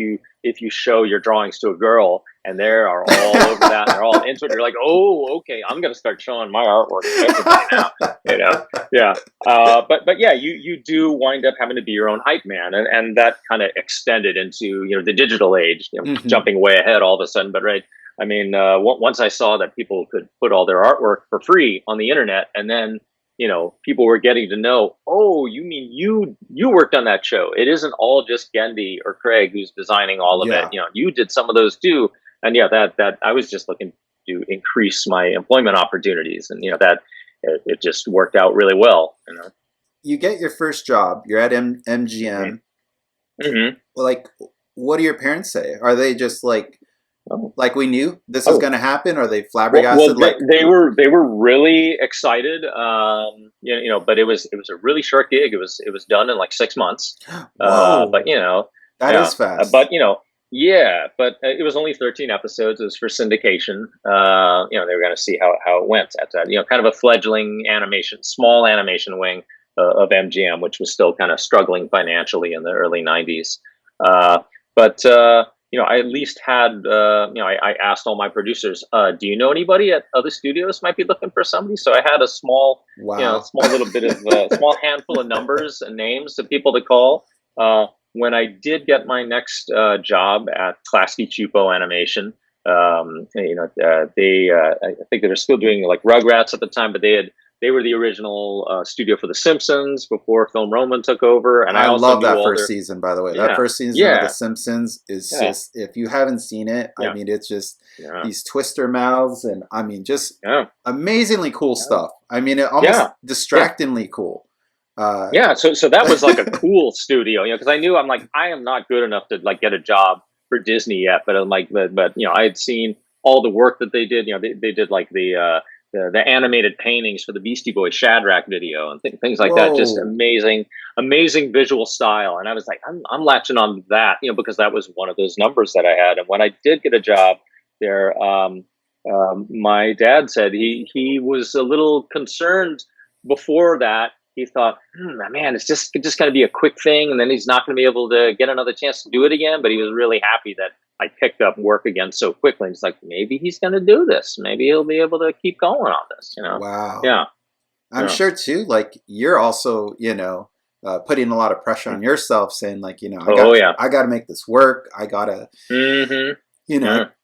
if you show your drawings to a girl and they are all over that, and they're all into it, you're like, oh, okay, I'm going to start showing my artwork to everybody now, yeah. But yeah, you do wind up having to be your own hype man, and that kind of extended into the digital age, jumping way ahead all of a sudden. But right, I mean, once I saw that people could put all their artwork for free on the internet, and then people were getting to know, oh, you mean you worked on that show. It isn't all just Gendy or Craig who's designing all of it. You did some of those too. And that I was just looking to increase my employment opportunities. And, that it just worked out really well. You get your first job. You're at MGM. Mm-hmm. Like, what do your parents say? Are they just like we knew this was going to happen? Or are they flabbergasted? They were really excited. But it was a really short gig. It was done in like 6 months. But that is fast. But but it was only 13 episodes. It was for syndication. They were going to see how it went at that. Kind of a fledgling small animation wing of MGM, which was still kind of struggling financially in the early 90s. I at least had, I asked all my producers, do you know anybody at other studios might be looking for somebody? So I had a small little bit of, small handful of numbers and names of people to call. When I did get my next job at Klasky Csupo Animation, I think they were still doing like Rugrats at the time, but they were the original studio for The Simpsons before Film Roman took over. And I also love that first season, by the way. That first season of The Simpsons is just, if you haven't seen it, I mean, it's just these twister mouths and I mean, just amazingly cool stuff. I mean, almost distractingly cool. So that was like a cool studio, because I knew I am not good enough to like get a job for Disney yet, but I'm like, but I had seen all the work that they did. They did like the animated paintings for the Beastie Boys Shadrach video and things like that. Just amazing visual style. And I was like, I'm latching on that, because that was one of those numbers that I had. And when I did get a job there, my dad said he was a little concerned before that. He thought, man, it's just going to be a quick thing. And then he's not going to be able to get another chance to do it again. But he was really happy that I picked up work again so quickly. And he's like, maybe he's going to do this. Maybe he'll be able to keep going on this, Wow. Yeah. I'm sure too, like you're also, putting a lot of pressure on yourself, saying like, I got to make this work. I got to,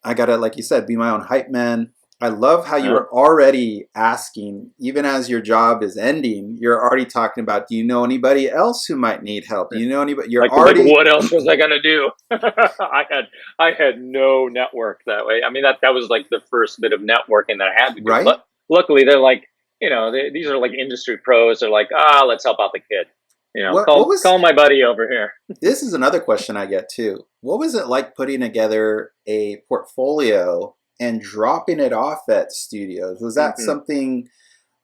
I got to, like you said, be my own hype man. I love how you were already asking, even as your job is ending, you're already talking about, do you know anybody else who might need help? Do you know anybody? You're already. Like, what else was I going to do? I had no network that way. I mean, that was like the first bit of networking that I had to do. Right. Luckily, they're like, these are like industry pros. They're like, let's help out the kid. Call my buddy over here. This is another question I get too. What was it like putting together a portfolio and dropping it off at studios? Was that something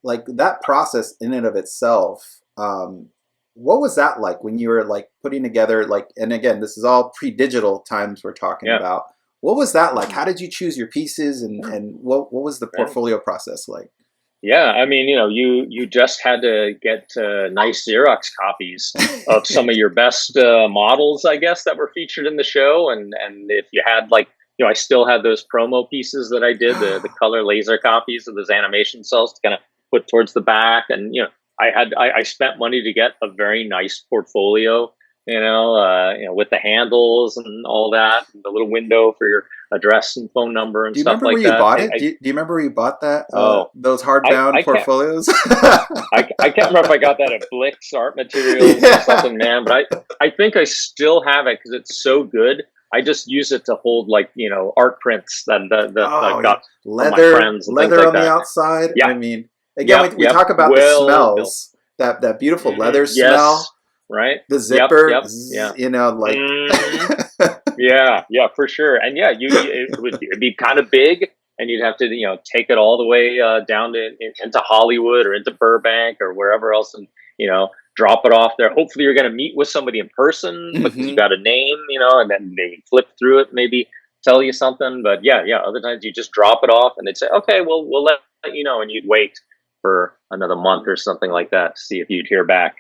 like that process in and of itself? What was that like when you were like putting together, like, and again, this is all pre-digital times we're talking about. What was that like? How did you choose your pieces and what was the portfolio process like? Yeah, I mean, you just had to get nice Xerox copies of some of your best models, I guess, that were featured in the show. And if you had like, I still had those promo pieces that I did, the color laser copies of those animation cells to kind of put towards the back. And, I spent money to get a very nice portfolio, with the handles and all that, and the little window for your address and phone number and stuff like that. Do you remember where you bought it? Do you remember where you bought that? Those hardbound portfolios? I can't remember if I got that at Blix Art Materials or something, man. But I think I still have it because it's so good. I just use it to hold like, art prints that I got from my friends and leather things like on that. The outside. Yeah. I mean, again, we talk about the smells, that beautiful leather smell. Right. The zipper, like. Yeah, for sure. And it'd be kind of big, and you'd have to, take it all the way down into Hollywood or into Burbank or wherever else, and drop it off there. Hopefully, you're going to meet with somebody in person because you got a name, and then they flip through it, maybe tell you something. But other times you just drop it off, and they'd say, "Okay, well, we'll let you know," and you'd wait for another month or something like that to see if you'd hear back.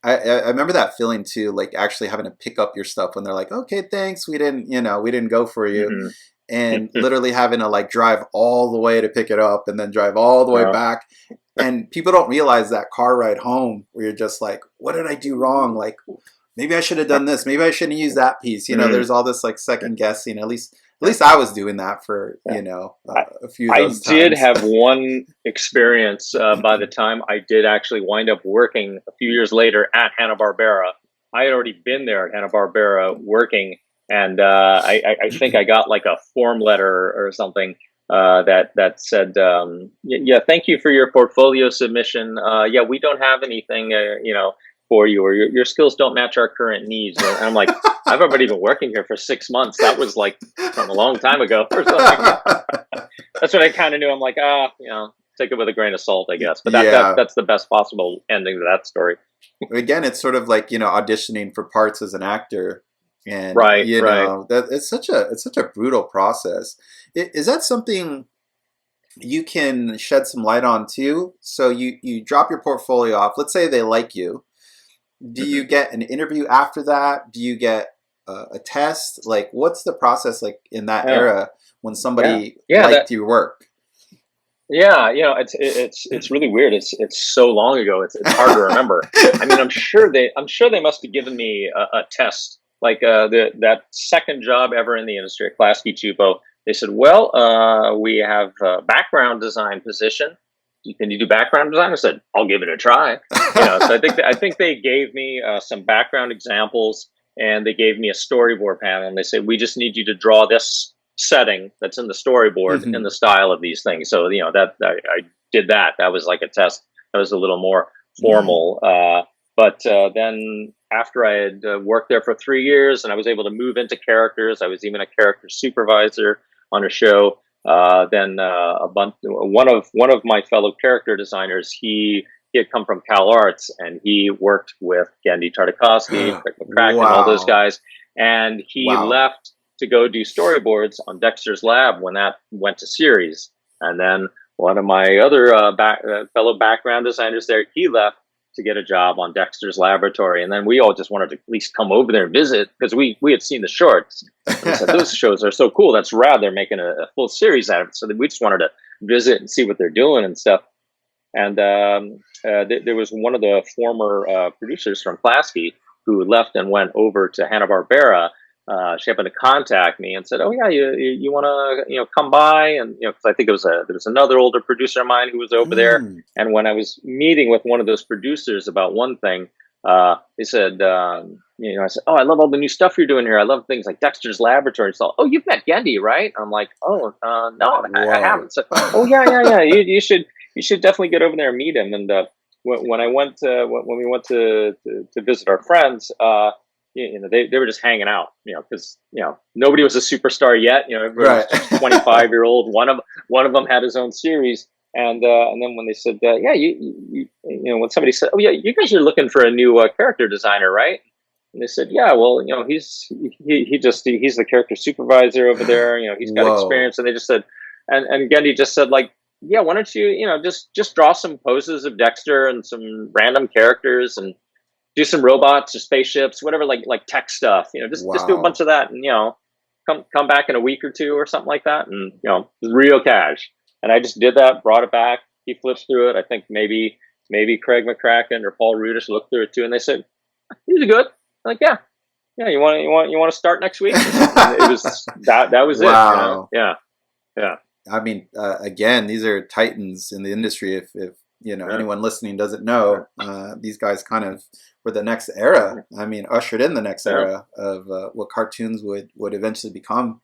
I remember that feeling too, like actually having to pick up your stuff when they're like, okay, thanks, we didn't go for you. And literally having to like drive all the way to pick it up and then drive all the way back. And people don't realize that car ride home where you're just like, what did I do wrong? Like, maybe I should have done this. Maybe I shouldn't use that piece. There's all this like second guessing. At least I was doing that for, a few of those times. I did have one experience by the time I did actually wind up working a few years later at Hanna-Barbera. I had already been there at Hanna-Barbera working, and I think I got like a form letter or something that said, thank you for your portfolio submission. We don't have anything, for you, or your skills don't match our current needs. And I'm like, I've already been working here for 6 months. That was like from a long time ago or something. That's what I kind of knew. I'm like, take it with a grain of salt, I guess. But that's the best possible ending to that story. Again, it's sort of like, auditioning for parts as an actor. And, that it's such a brutal process. Is that something you can shed some light on too? So you drop your portfolio off. Let's say they like you. Do you get an interview after that? Do you get a test? Like, what's the process like in that era when somebody liked your work? Yeah, it's really weird. It's so long ago. It's hard to remember. I mean, I'm sure they must have given me a test, like that second job ever in the industry at Klasky Chupo. They said, well, we have a background design position. Can you do background design? I said, I'll give it a try. So I think they gave me some background examples, and they gave me a storyboard panel, and they said, we just need you to draw this setting that's in the storyboard in the style of these things. So that I did that. That was like a test. That was a little more formal. But then after I had worked there for 3 years, and I was able to move into characters, I was even a character supervisor on a show. Then one of my fellow character designers, he had come from Cal Arts, and he worked with Genndy Tartakovsky, Rick McCracken, and all those guys. And he left to go do storyboards on Dexter's Lab when that went to series. And then one of my other fellow background designers there, he left to get a job on Dexter's Laboratory. And then we all just wanted to at least come over there and visit, because we had seen the shorts. And we said, those shows are so cool. That's rad. They're making a full series out of it. So we just wanted to visit and see what they're doing and stuff. And there was one of the former producers from Klasky who left and went over to Hanna-Barbera. She happened to contact me and said, "Oh yeah, you want to come by?" And because I think there was another older producer of mine who was over there. And when I was meeting with one of those producers about one thing, they said, I said, "Oh, I love all the new stuff you're doing here. I love things like Dexter's Laboratory." So, "Oh, you've met Gendy, right?" I'm like, "Oh, no, I haven't." So, "Oh yeah. You should definitely get over there and meet him." And when I went when we went to visit our friends, they were just hanging out, because nobody was a superstar yet. Everybody was just 25-year-old. One of them had his own series. And then when they said, when somebody said, "Oh yeah, you guys are looking for a new character designer, right?" And they said, "Yeah, well, he's the character supervisor over there. He's got experience." And they just said, and Gendy just said, like, "Yeah, why don't you, just draw some poses of Dexter and some random characters and do some robots or spaceships, whatever, like tech stuff. Just do a bunch of that, and come back in a week or two or something like that, and real cash." And I just did that, brought it back. He flipped through it. I think maybe Craig McCracken or Paul Rudish looked through it too, and they said, "These are good." I'm like, yeah. You want to start next week? And it was that was wow. it. Yeah. I mean, again, these are titans in the industry. If anyone listening doesn't know, these guys kind of were the next era. I mean, ushered in the next era of what cartoons would eventually become.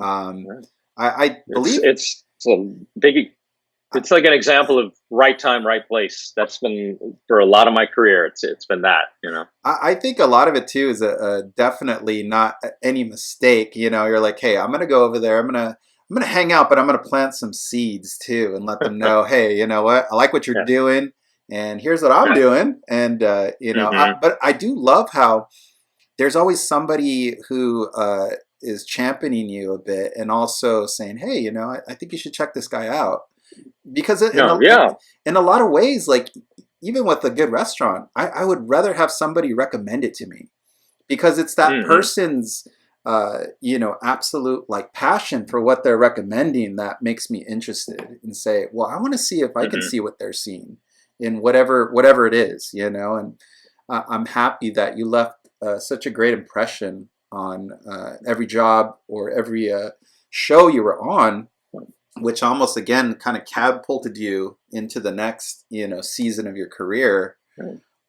I believe it's a big. It's like an example of right time, right place. That's been for a lot of my career. It's been that. I think a lot of it too is definitely not any mistake. You're like, hey, I'm gonna go over there. I'm gonna hang out, but I'm gonna plant some seeds too and let them know, hey, you know what? I like what you're doing, and here's what I'm doing. And but I do love how there's always somebody who is championing you a bit and also saying, hey, I think you should check this guy out. Because in a lot of ways, like even with a good restaurant, I would rather have somebody recommend it to me, because it's that person's absolute like passion for what they're recommending that makes me interested and say, well, I want to see if I can see what they're seeing in whatever it is, and I'm happy that you left such a great impression on every job or every show you were on, which almost again kind of catapulted you into the next season of your career.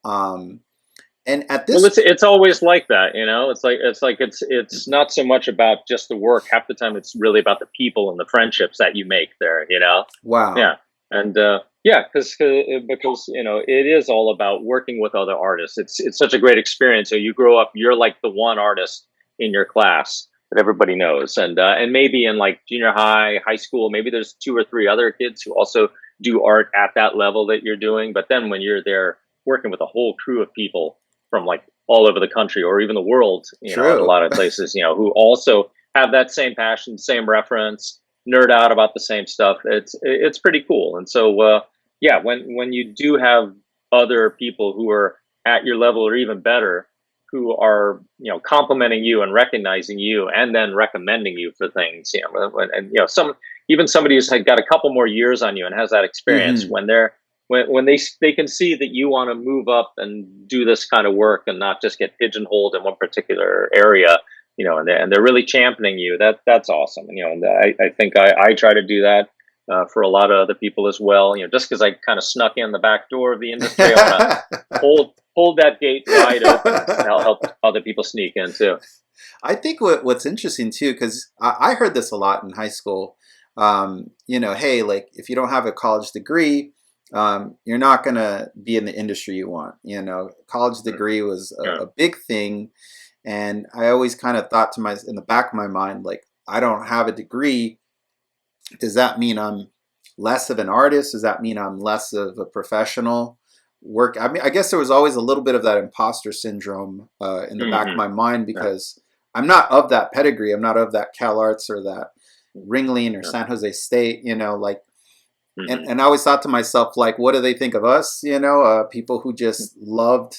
And at this, it's always like that, it's not so much about just the work. Half the time, it's really about the people and the friendships that you make there. Wow. Yeah, and because it is all about working with other artists. It's such a great experience. So you grow up, you're like the one artist in your class that everybody knows, and maybe in like junior high, high school, maybe there's 2 or 3 other kids who also do art at that level that you're doing. But then when you're there working with a whole crew of people from like all over the country or even the world, in a lot of places, who also have that same passion, same reference, nerd out about the same stuff. It's pretty cool. And so, when you do have other people who are at your level or even better, who are, complimenting you and recognizing you and then recommending you for things, even somebody who's got a couple more years on you and has that experience, when they can see that you want to move up and do this kind of work and not just get pigeonholed in one particular area, and they're really championing you. That's awesome. And I think I try to do that for a lot of other people as well. Just because I kind of snuck in the back door of the industry, I want to hold that gate wide open and I'll help other people sneak in too. I think what's interesting too, because I heard this a lot in high school. Hey, like if you don't have a college degree, you're not going to be in the industry you want. College degree was a big thing. And I always kind of thought in the back of my mind, like, I don't have a degree. Does that mean I'm less of an artist? Does that mean I'm less of a professional work? I mean, I guess there was always a little bit of that imposter syndrome in the back of my mind, because I'm not of that pedigree. I'm not of that Cal Arts or that Ringling or San Jose State, and I always thought to myself, like, what do they think of us? People who just loved,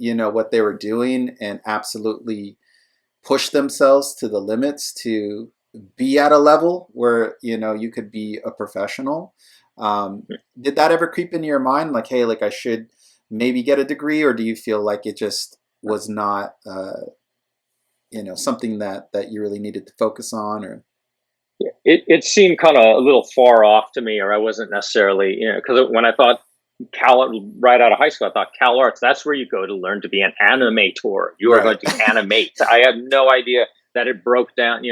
what they were doing and absolutely pushed themselves to the limits to be at a level where, you could be a professional. Did that ever creep into your mind? Like, hey, like I should maybe get a degree, or do you feel like it just was not, something that you really needed to focus on? Or it seemed kind of a little far off to me, or I wasn't necessarily, because when I thought right out of high school, I thought Cal Arts, that's where you go to learn to be an animator. You are going to animate. I had no idea that it broke down.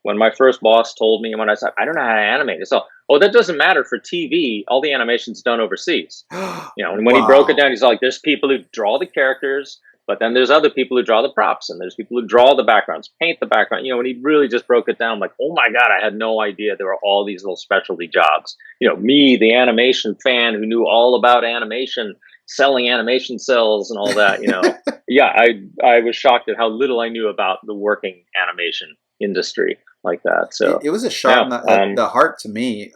When my first boss told me, when I said, I don't know how to animate. So, that doesn't matter for TV. All the animation's done overseas. And when he broke it down, he's like, there's people who draw the characters, but then there's other people who draw the props, and there's people who draw the backgrounds, paint the background. And he really just broke it down. I'm like, oh my God, I had no idea there were all these little specialty jobs. Me, the animation fan who knew all about animation, selling animation cells and all that, Yeah, I was shocked at how little I knew about the working animation industry like that. So it was a shot in the heart to me,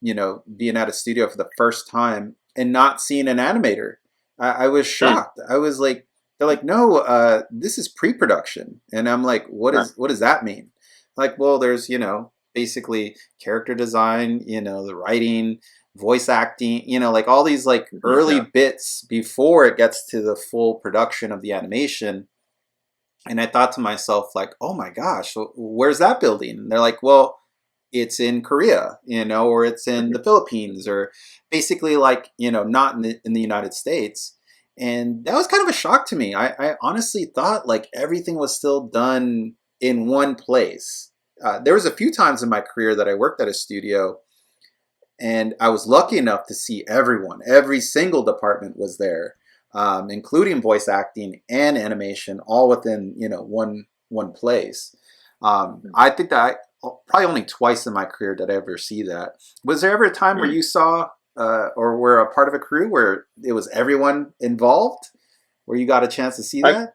being at a studio for the first time and not seeing an animator. I was shocked. I was like, they're like, no, this is pre-production. And I'm like, what does that mean? Like, well, there's, basically character design, the writing, voice acting, like all these like early bits before it gets to the full production of the animation. And I thought to myself, like, oh my gosh, where's that building? And they're like, well, it's in Korea, or it's in the Philippines, or basically like, not in the United States. And that was kind of a shock to me. I honestly thought like everything was still done in one place. There was a few times in my career that I worked at a studio, and I was lucky enough to see everyone. Every single department was there, including voice acting and animation, all within one place. I think that probably only twice in my career did I ever see that. Was there ever a time where you saw or were a part of a crew where it was everyone involved, where you got a chance to see that?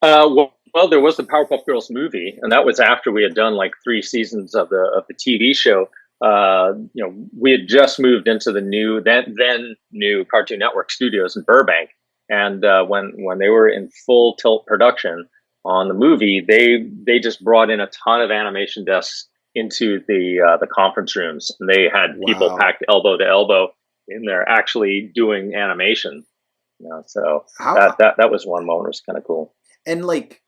Well, there was the Powerpuff Girls movie, and that was after we had done like 3 seasons of the TV show. We had just moved into the then new Cartoon Network studios in Burbank, and when they were in full tilt production on the movie, they just brought in a ton of animation desks into the conference rooms, and they had people packed elbow to elbow in there actually doing animation. So that was one moment. It was kind of cool. And like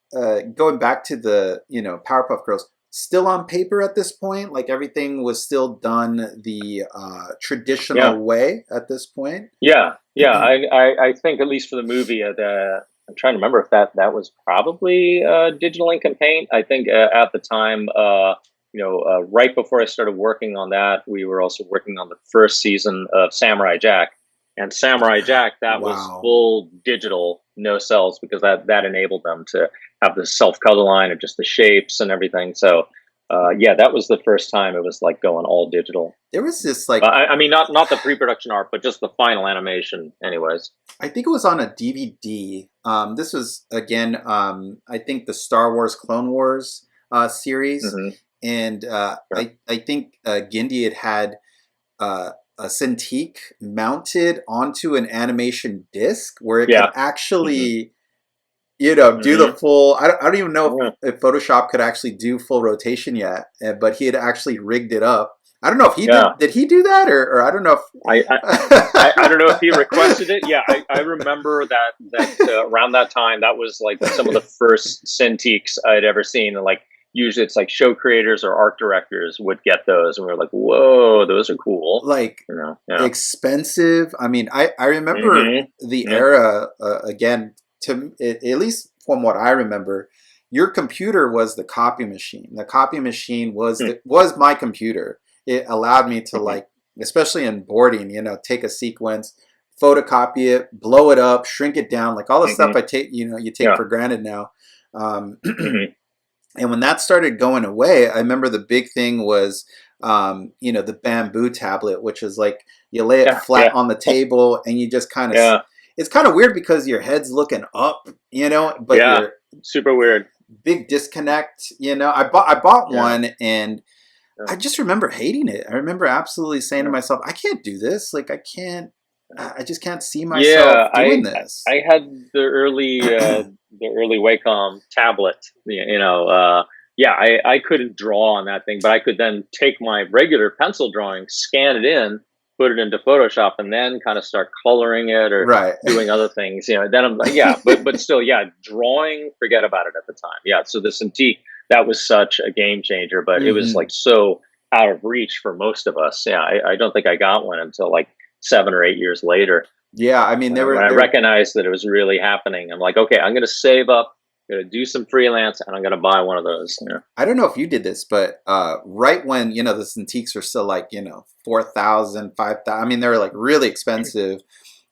going back to the Powerpuff Girls, still on paper at this point, like everything was still done the traditional way at this point. Yeah. I think at least for the movie, I'm trying to remember if that was probably digital ink and paint. I think at the time. Right before I started working on that, we were also working on the first season of Samurai Jack. And Samurai Jack, that was full digital, no cells, because that enabled them to have the self-color line of just the shapes and everything. So, that was the first time it was like going all digital. There was this like... I mean, not the pre-production art, but just the final animation anyways. I think it was on a DVD. This was, again, I think the Star Wars Clone Wars series. Mm-hmm. And I think Gindi had a Cintiq mounted onto an animation disc where it could actually, do the full. I don't even know if Photoshop could actually do full rotation yet, but he had actually rigged it up. I don't know if he did he do that, or I don't know if I don't know if he requested it. Yeah, I remember that around that time, that was like some of the first Cintiqs I'd ever seen, and like. Usually it's like show creators or art directors would get those, and we were like, whoa, those are cool. Like expensive. I mean, I remember the era, again, at least from what I remember, your computer was the copy machine. The copy machine was my computer. It allowed me to like, especially in boarding, take a sequence, photocopy it, blow it up, shrink it down, like all the stuff I take, you take for granted now. And when that started going away, I remember the big thing was, the bamboo tablet, which is like you lay it flat on the table and you just kind of, it's kind of weird because your head's looking up, but you're super weird. Big disconnect, I bought one and I just remember hating it. I remember absolutely saying to myself, I can't do this. Like I just can't see myself doing this. I had the early Wacom tablet, I couldn't draw on that thing, but I could then take my regular pencil drawing, scan it in, put it into Photoshop, and then kind of start coloring it or doing other things. Then I'm like, but still, drawing, forget about it at the time. Yeah. So the Cintiq, that was such a game changer, but it was like so out of reach for most of us. Yeah. I don't think I got one until like 7 or 8 years later. Yeah. I mean, when I recognized that it was really happening, I'm like, okay, I'm going to save up. I'm going to do some freelance, and I'm going to buy one of those. Yeah. I don't know if you did this, but right when, the Cintiqs are still like, 4,000, 5,000, I mean, they were like really expensive.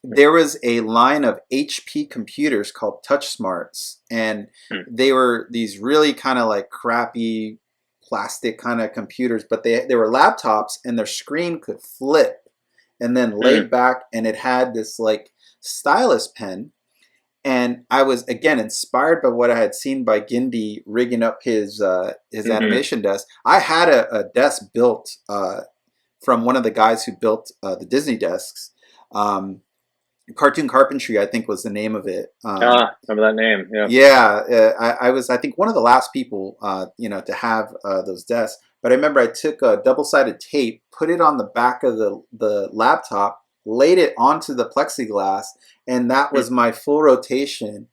There was a line of HP computers called Touch Smarts, and they were these really kind of like crappy plastic kind of computers, but they were laptops, and their screen could flip and then laid back, and it had this like stylus pen. And I was, again, inspired by what I had seen by Gindi rigging up his animation desk. I had a desk built from one of the guys who built the Disney desks. Cartoon Carpentry, I think, was the name of it. Remember that name? Yeah. Yeah, I was, I think, one of the last people, to have those desks. But I remember I took a double-sided tape, put it on the back of the laptop, laid it onto the plexiglass, and that was my full rotation.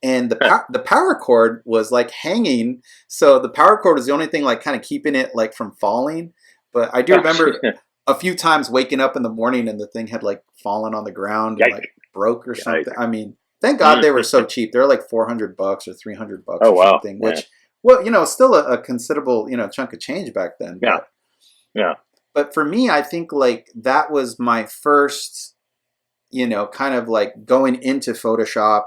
And the power cord was like hanging, so the power cord was the only thing like kind of keeping it like from falling. But I do remember a few times waking up in the morning and the thing had like fallen on the ground and like broke or something. I mean, thank God they were so cheap. They're like $400 or $300 or something, which, well, still a considerable, chunk of change back then. But, But for me, I think like that was my first, kind of like going into Photoshop,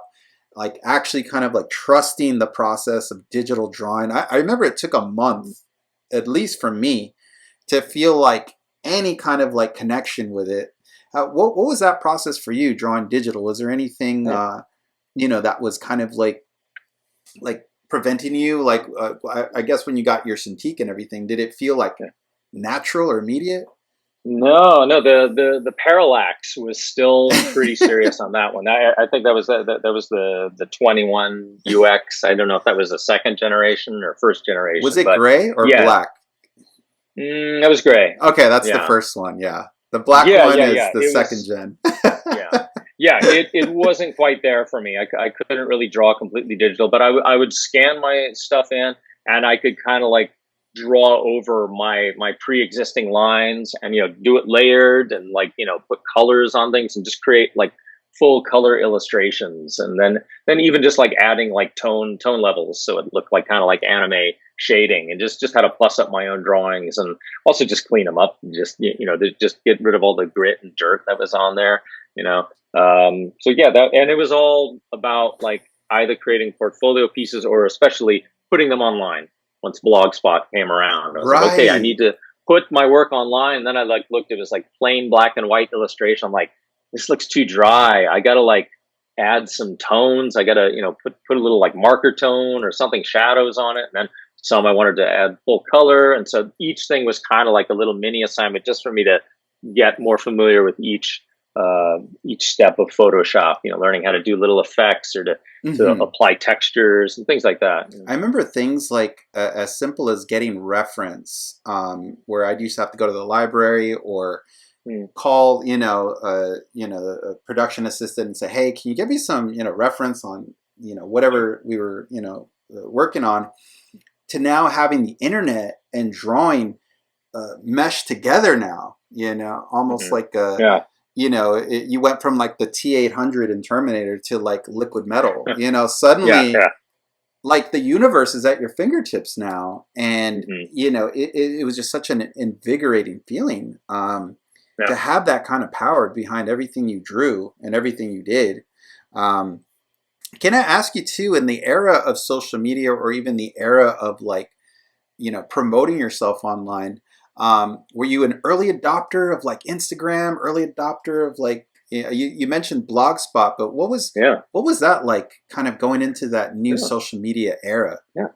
like actually kind of like trusting the process of digital drawing. I remember it took a month, at least for me, to feel like any kind of like connection with it. What was that process for you, drawing digital? Was there anything, that was kind of like preventing you? Like, I guess when you got your Cintiq and everything, did it feel like natural or immediate? No, the parallax was still pretty serious on that one. I think that was the 21 UX. I don't know if that was the second generation or first generation. Was it gray or black? That was gray. Okay, that's the first one. Yeah, the black one is the second gen. It wasn't quite there for me. I couldn't really draw completely digital, but I would scan my stuff in, and I could kind of like draw over my pre-existing lines and do it layered and like put colors on things and just create like full color illustrations, and then even just like adding like tone levels so it looked like kind of like anime shading, and just how to plus up my own drawings and also just clean them up and just just get rid of all the grit and dirt that was on there. That, and it was all about like either creating portfolio pieces or especially putting them online. Once Blogspot came around, I was like, okay, I need to put my work online. And then I like looked, it was like plain black and white illustration. I'm like, this looks too dry. I got to like add some tones. I got to, put a little like marker tone or something, shadows on it. And then some I wanted to add full color. And so each thing was kind of like a little mini assignment just for me to get more familiar with each step of Photoshop, learning how to do little effects or to apply textures and things like that. I remember things like as simple as getting reference, where I used to have to go to the library or call, a production assistant and say, hey, can you give me some, reference on, whatever we were, working on, to now having the internet and drawing mesh together now, almost like you went from like the T-800 in Terminator to like liquid metal, suddenly like the universe is at your fingertips now. And, it was just such an invigorating feeling to have that kind of power behind everything you drew and everything you did. Can I ask you too, in the era of social media or even the era of like, promoting yourself online, were you an early adopter of like Instagram, early adopter of like, you mentioned Blogspot, but what was that like kind of going into that new social media era? Yeah,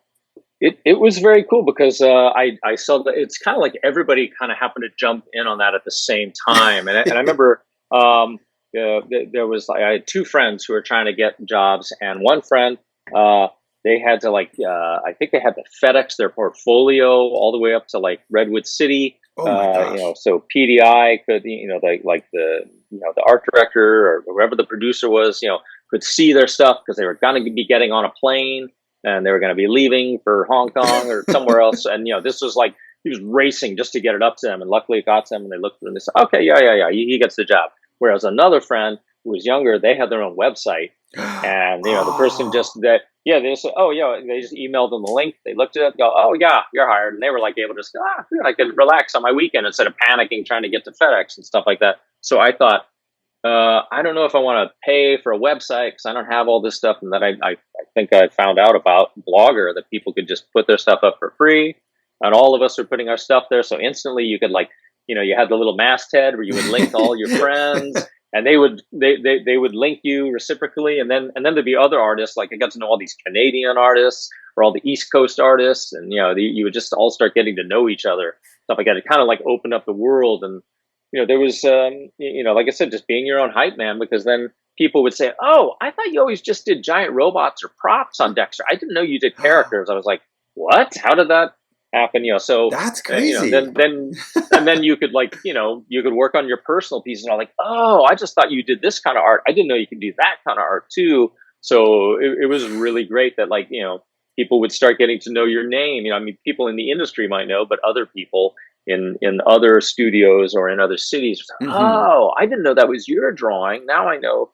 it was very cool because I saw that it's kind of like everybody kind of happened to jump in on that at the same time. And I remember there was, I had two friends who were trying to get jobs, and one friend they had to like, I think they had to FedEx their portfolio all the way up to like Redwood City. Oh my gosh. You know, so PDI could, you know, like the, you know, the art director or whoever the producer was, you know, could see their stuff because they were going to be getting on a plane and they were going to be leaving for Hong Kong or somewhere else. And, you know, this was like, he was racing just to get it up to them. And luckily it got to them and they looked through and they said, okay, yeah, he gets the job. Whereas another friend who was younger, they had their own website. And, you know, the person just, they said, oh, yeah, they just emailed them the link. They looked at it, go, oh, yeah, you're hired. And they were like able to just, I could relax on my weekend instead of panicking trying to get to FedEx and stuff like that. So I thought, I don't know if I want to pay for a website because I don't have all this stuff. And then I think I found out about Blogger that people could just put their stuff up for free. And all of us are putting our stuff there. So instantly you could like, you know, you had the little masthead where you would link all your friends. And they would link you reciprocally, and then there'd be other artists. Like I got to know all these Canadian artists or all the East Coast artists, and you know you would just all start getting to know each other, stuff like that. It kind of like opened up the world, and you know there was you know, like I said, just being your own hype man, because then people would say, "Oh, I thought you always just did giant robots or props on Dexter. I didn't know you did characters." I was like, "What? How did that happen?" You know, so that's crazy. You know, then you could like, you know, you could work on your personal pieces. And I'm like, oh, I just thought you did this kind of art. I didn't know you could do that kind of art too. So it was really great that like, you know, people would start getting to know your name. You know, I mean, people in the industry might know, but other people in other studios or in other cities, like, oh, I didn't know that was your drawing. Now I know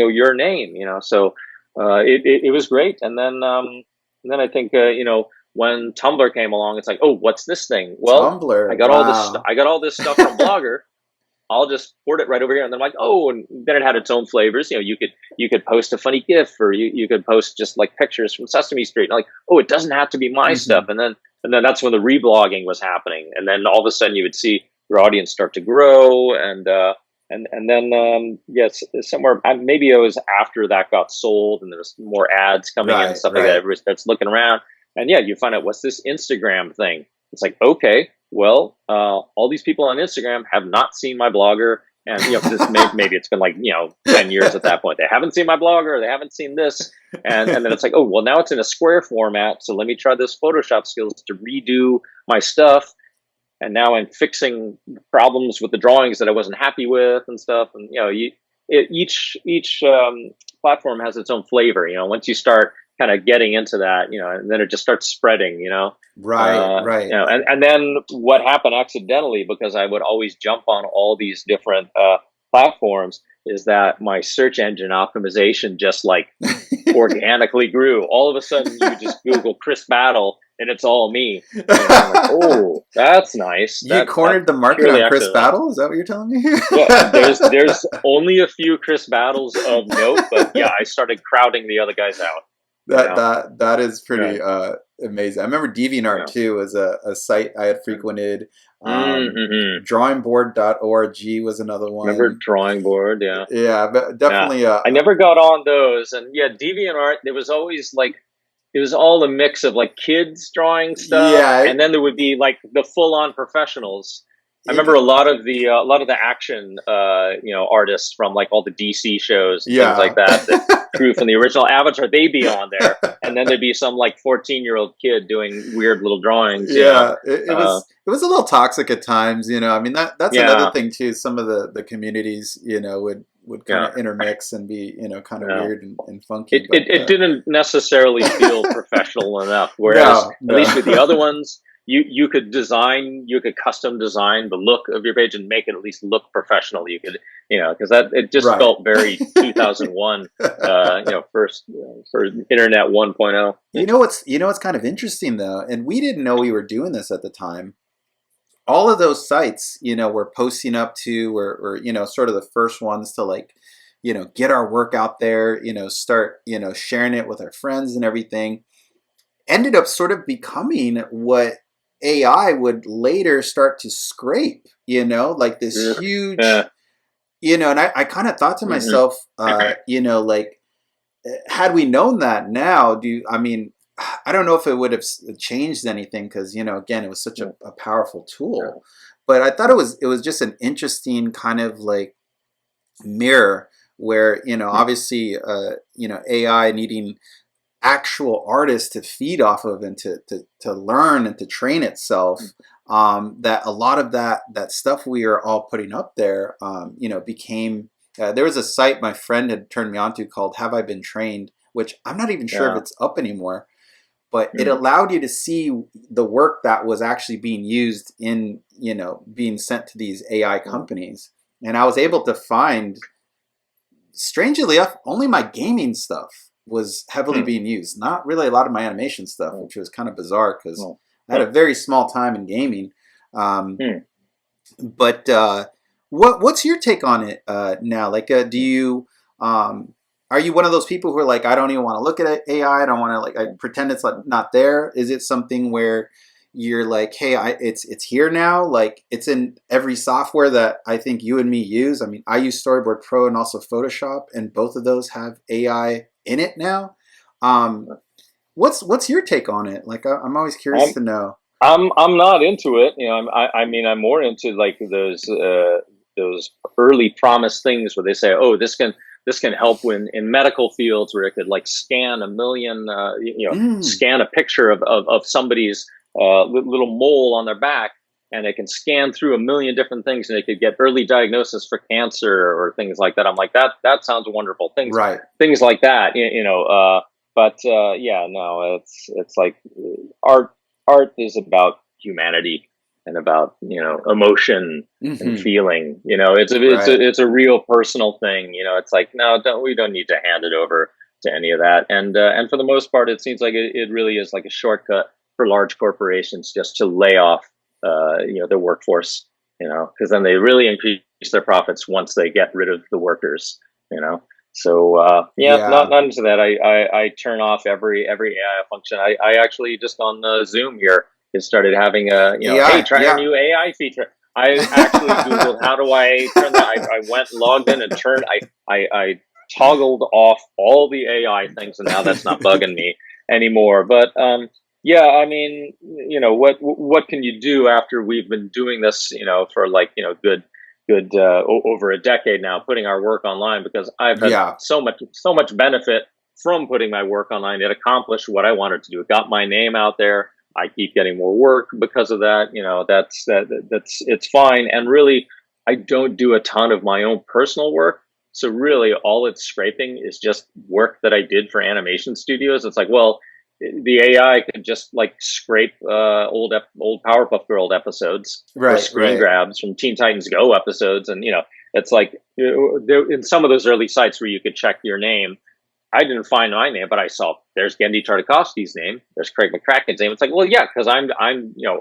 your name. You know, so it was great. And then I think you know, when Tumblr came along, it's like, oh, what's this thing? Well, Tumblr. I got all this stuff from Blogger. I'll just port it right over here. And then I'm like, oh, and then it had its own flavors. You know, you could post a funny GIF, or you could post just like pictures from Sesame Street. And like, oh, it doesn't have to be my stuff. And then that's when the reblogging was happening. And then all of a sudden you would see your audience start to grow. And then yes, somewhere maybe it was after that got sold and there was more ads coming in and stuff like that. Everybody starts looking around. And yeah, you find out, what's this Instagram thing? It's like, okay, well, all these people on Instagram have not seen my Blogger. And, you know, maybe it's been like, you know, 10 years at that point. They haven't seen my Blogger. They haven't seen this. And then it's like, oh, well, now it's in a square format. So let me try this Photoshop skills to redo my stuff. And now I'm fixing problems with the drawings that I wasn't happy with and stuff. And, you know, each platform has its own flavor. You know, once you start kind of getting into that, you know, and then it just starts spreading, you know. Right. You know, and then what happened accidentally, because I would always jump on all these different platforms, is that my search engine optimization just like organically grew. All of a sudden you just Google Chris Battle and it's all me. And I'm like, oh, that's nice. You cornered the market on Chris Battle? Is that what you're telling me? Well, there's only a few Chris Battles of note, but yeah, I started crowding the other guys out. That is pretty amazing. I remember DeviantArt too was a site I had frequented. Drawingboard.org was another one. Remember Drawing Board? Yeah. Yeah, but definitely. Yeah. I never got on those, and yeah, DeviantArt. There was always like, it was all a mix of like kids drawing stuff, and then there would be like the full-on professionals. I remember a lot of the action, you know, artists from like all the DC shows and things like that. The crew from the original Avatar, they'd be on there, and then there'd be some like 14-year-old kid doing weird little drawings. Yeah, it was a little toxic at times. You know, I mean that's another thing too. Some of the communities, you know, would kind of intermix and be, you know, kind of weird and funky. It didn't necessarily feel professional enough. Whereas at least with the other ones, you could custom design the look of your page and make it at least look professional. You could, you know, because it just felt very 2001, you know, for Internet 1.0. You know what's kind of interesting though, and we didn't know we were doing this at the time. All of those sites, you know, we're posting up to, or you know, sort of the first ones to like, you know, get our work out there, you know, start, you know, sharing it with our friends and everything, ended up sort of becoming what AI would later start to scrape, you know, like this huge, you know, and I kind of thought to myself, you know, like, had we known that now, I don't know if it would have changed anything because, you know, again, it was such a powerful tool, but I thought it was just an interesting kind of like mirror where, you know, obviously, you know, AI needing actual artist to feed off of and to learn and to train itself, that a lot of that stuff we are all putting up there, became, there was a site my friend had turned me on to called Have I Been Trained, which I'm not even sure if it's up anymore, but it allowed you to see the work that was actually being used in, being sent to these AI companies. And I was able to find, strangely enough, only my gaming stuff was heavily being used. Not really a lot of my animation stuff, which was kind of bizarre because I had a very small time in gaming. But what's your take on it now? Like, do you are you one of those people who are like, I don't even want to look at AI. I don't want to I pretend it's not there. Is it something where you're like, hey, it's here now? Like, it's in every software that I think you and me use. I mean, I use Storyboard Pro and also Photoshop, and both of those have AI in it now. What's your take on it? Like, I'm always curious to know. I'm not into it. I'm more into like those early promise things where they say, oh, this can help in medical fields, where it could like scan a million, scan a picture of somebody's little mole on their back, and it can scan through a million different things, and it could get early diagnosis for cancer or things like that. I'm like, that sounds wonderful. Things like that, it's like art is about humanity and about emotion and feeling. It's a real personal thing. It's like, no, we don't need to hand it over to any of that. And for the most part, it seems like it really is like a shortcut for large corporations just to lay off their workforce. Because then they really increase their profits once they get rid of the workers. So not into that. I turn off every AI function. I actually just on Zoom here, it started having hey, try our new AI feature. I actually Googled how do I turn that. I went, logged in, and turned. I toggled off all the AI things, and now that's not bugging me anymore. But what can you do after we've been doing this, for good over a decade now, putting our work online, because I've had so much benefit from putting my work online. It accomplished what I wanted to do. It got my name out there. I keep getting more work because of that. It's fine. And really, I don't do a ton of my own personal work. So really, all it's scraping is just work that I did for animation studios. It's like, well, the AI could just like scrape old Powerpuff Girls episodes or screen grabs from Teen Titans Go episodes, and it's like in some of those early sites where you could check your name, I didn't find my name, but I saw there's Gendy Tartakovsky's name, there's Craig McCracken's name. It's like, well, yeah, because I'm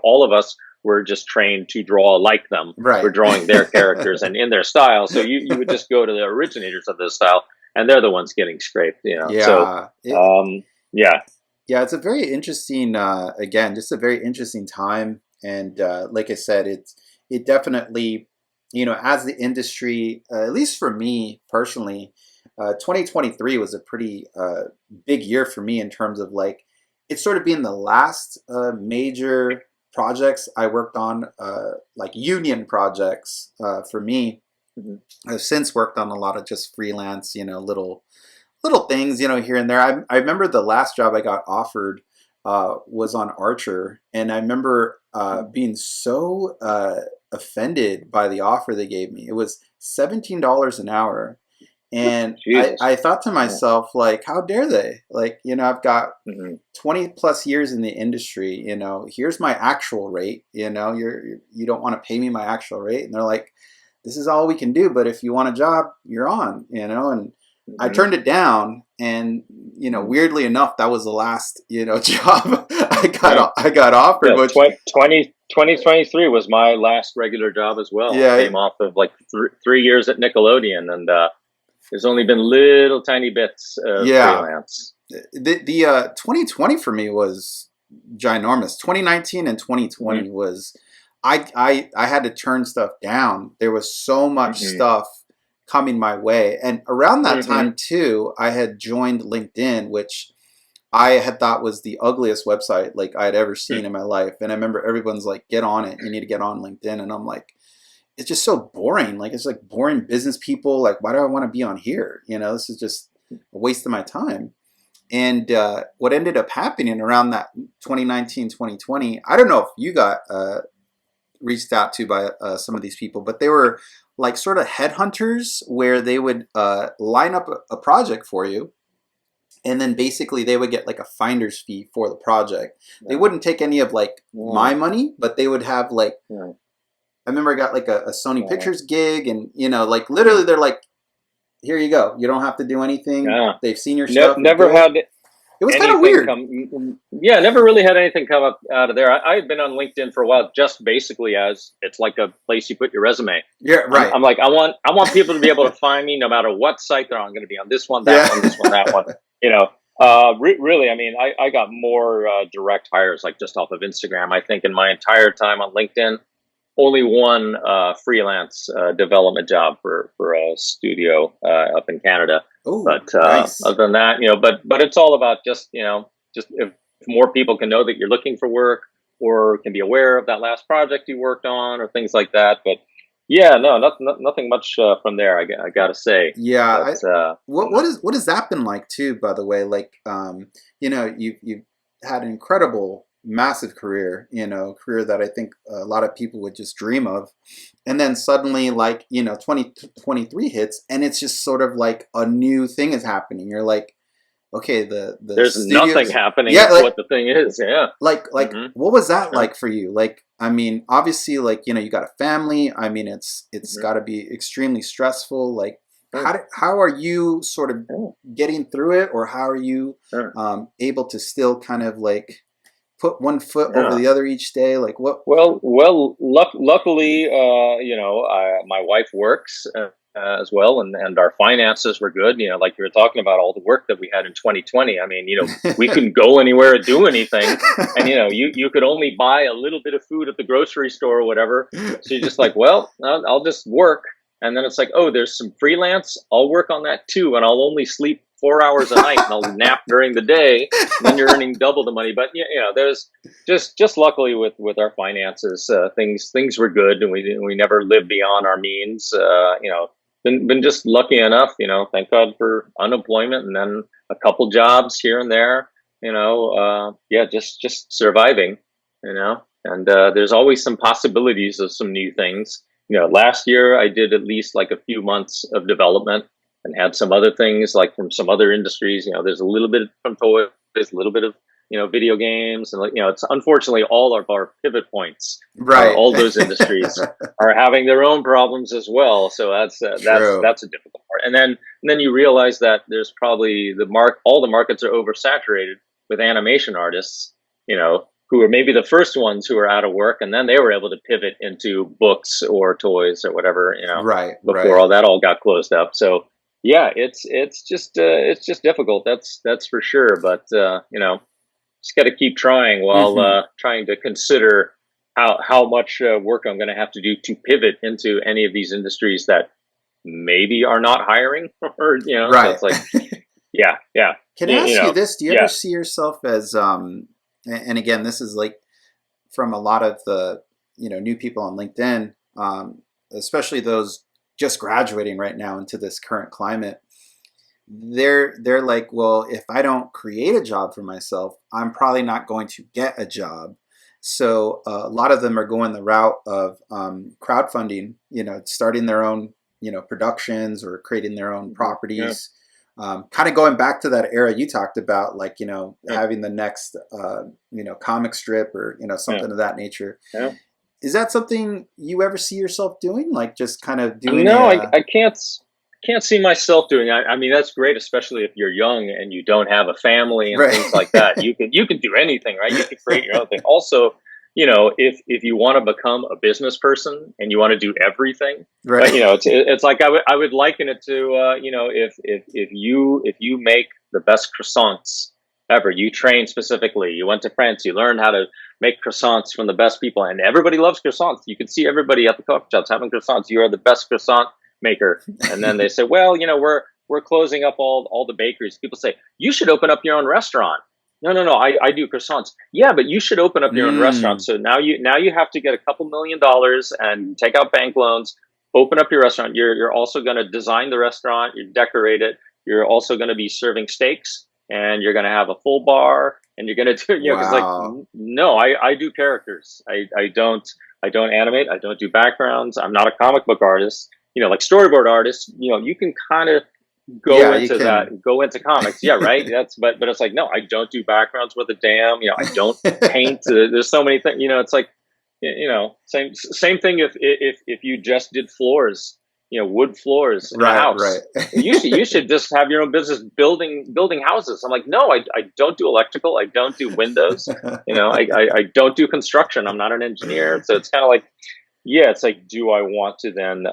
all of us were just trained to draw like them. We're drawing their characters and in their style. So you would just go to the originators of this style, and they're the ones getting scraped. Yeah, it's a very interesting, just a very interesting time. And like I said, it definitely, as the industry, at least for me personally, 2023 was a pretty big year for me in terms of like, it's sort of being the last major projects I worked on, like union projects for me. I've since worked on a lot of just freelance, little things, here and there. I remember the last job I got offered was on Archer, and I remember being so offended by the offer they gave me. It was $17 an hour, and I thought to myself, like, how dare they? Like, I've got 20 plus years in the industry. Here's my actual rate. You don't want to pay me my actual rate, and they're like, this is all we can do. But if you want a job, you're on. And I turned it down, and weirdly enough, that was the last job I got offered. Yeah, 2023 was my last regular job as well. Yeah, I came off of like 3 years at Nickelodeon, and there's only been little tiny bits of freelance. The 2020 for me was ginormous. 2019 and 2020 was I had to turn stuff down. There was so much stuff coming my way. And around that time too, I had joined LinkedIn, which I had thought was the ugliest website like I had ever seen in my life. And I remember everyone's like, get on it. You need to get on LinkedIn. And I'm like, it's just so boring. Like, it's like boring business people. Like, why do I want to be on here? This is just a waste of my time. And what ended up happening around that 2019, 2020, I don't know if you got reached out to by some of these people, but they were like sort of headhunters where they would line up a project for you. And then basically they would get like a finder's fee for the project. They wouldn't take any of like my money, but they would have like, I remember I got like a Sony Pictures gig, and like literally they're like, here you go. You don't have to do anything. They've seen your stuff. Never had it. It was kind of weird. Never really had anything come up out of there. I had been on LinkedIn for a while, just basically as it's like a place you put your resume. Yeah, right. I'm like, I want people to be able to find me no matter what site they're on. I'm going to be on this one, that one, this one, that one. Really, I mean, I got more direct hires like just off of Instagram. I think in my entire time on LinkedIn, only one freelance development job for a studio up in Canada. Ooh, but nice. Other than that, but it's all about just if more people can know that you're looking for work or can be aware of that last project you worked on or things like that. But nothing much from there. I gotta say. Yeah. But, what has that been like too? By the way, like you've had an incredible, massive career. Career that I think a lot of people would just dream of, and then suddenly, like 2023 hits, and it's just sort of like a new thing is happening. You're like, okay, there's studios, nothing happening. Yeah, like, what the thing is. Yeah. Like what was that like for you? Like, I mean, obviously, like you got a family. I mean, it's got to be extremely stressful. Like, how are you sort of getting through it, or how are you able to still kind of like put one foot over the other each day? Like what? Well, luckily, my wife works as well, and our finances were good. Like you were talking about all the work that we had in 2020. I mean, we couldn't go anywhere or do anything, and you could only buy a little bit of food at the grocery store or whatever. So you're just like, well, I'll just work, and then it's like, oh, there's some freelance. I'll work on that too, and I'll only sleep 4 hours a night, and I'll nap during the day. And then you're earning double the money. But there's just luckily with our finances, things were good, and we never lived beyond our means. Been just lucky enough. Thank God for unemployment, and then a couple jobs here and there. Just surviving. And there's always some possibilities of some new things. Last year I did at least like a few months of development, and had some other things like from some other industries. There's a little bit from toys, a little bit of video games, and it's unfortunately all of our pivot points. Right, all those industries are having their own problems as well. So that's a difficult part. And then you realize that there's probably all the markets are oversaturated with animation artists. Who are maybe the first ones who are out of work, and then they were able to pivot into books or toys or whatever. Before all that all got closed up. So. Yeah, it's just difficult. That's for sure. But just got to keep trying while trying to consider how much work I'm going to have to do to pivot into any of these industries that maybe are not hiring. Or right. So it's like, yeah. Can I ask you this? Do you ever see yourself as and again, this is like from a lot of the new people on LinkedIn, especially those just graduating right now into this current climate, they're like, well, if I don't create a job for myself, I'm probably not going to get a job. So a lot of them are going the route of crowdfunding, starting their own, productions or creating their own properties. Kind of going back to that era you talked about, like, having the next, comic strip or, something of that nature. Yeah. Is that something you ever see yourself doing? Like just kind of doing? No, I can't see myself doing. I mean, that's great, especially if you're young and you don't have a family and things like that. You can do anything, right? You can create your own thing. Also, if you want to become a business person and you want to do everything, right? But, it's like I would liken it to if you make the best croissants ever, you train specifically, you went to France, you learned how to make croissants from the best people, and everybody loves croissants. You can see everybody at the coffee shops having croissants. You are the best croissant maker. And then they say, well, we're closing up all the bakeries. People say, you should open up your own restaurant. No, I do croissants. Yeah, but you should open up your own restaurant. So now you have to get a couple $1 million and take out bank loans, open up your restaurant. You're also going to design the restaurant, you decorate it. You're also going to be serving steaks. and you're going to have a full bar and you're going to do, you know, because like, no, I do characters. I don't animate. I don't do backgrounds. I'm not a comic book artist, you know, like storyboard artists, you know, you can kind of go into comics. Yeah. Right. But it's like, no, I don't do backgrounds with a damn, you know, I don't paint. There's so many things, you know, it's like, you know, same thing. If you just did floors, you know, wood floors in a house, you should just have your own business building houses. I'm like, no, I don't do electrical. I don't do windows. You know, I don't do construction. I'm not an engineer. So it's kind of like, yeah, it's like, do I want to then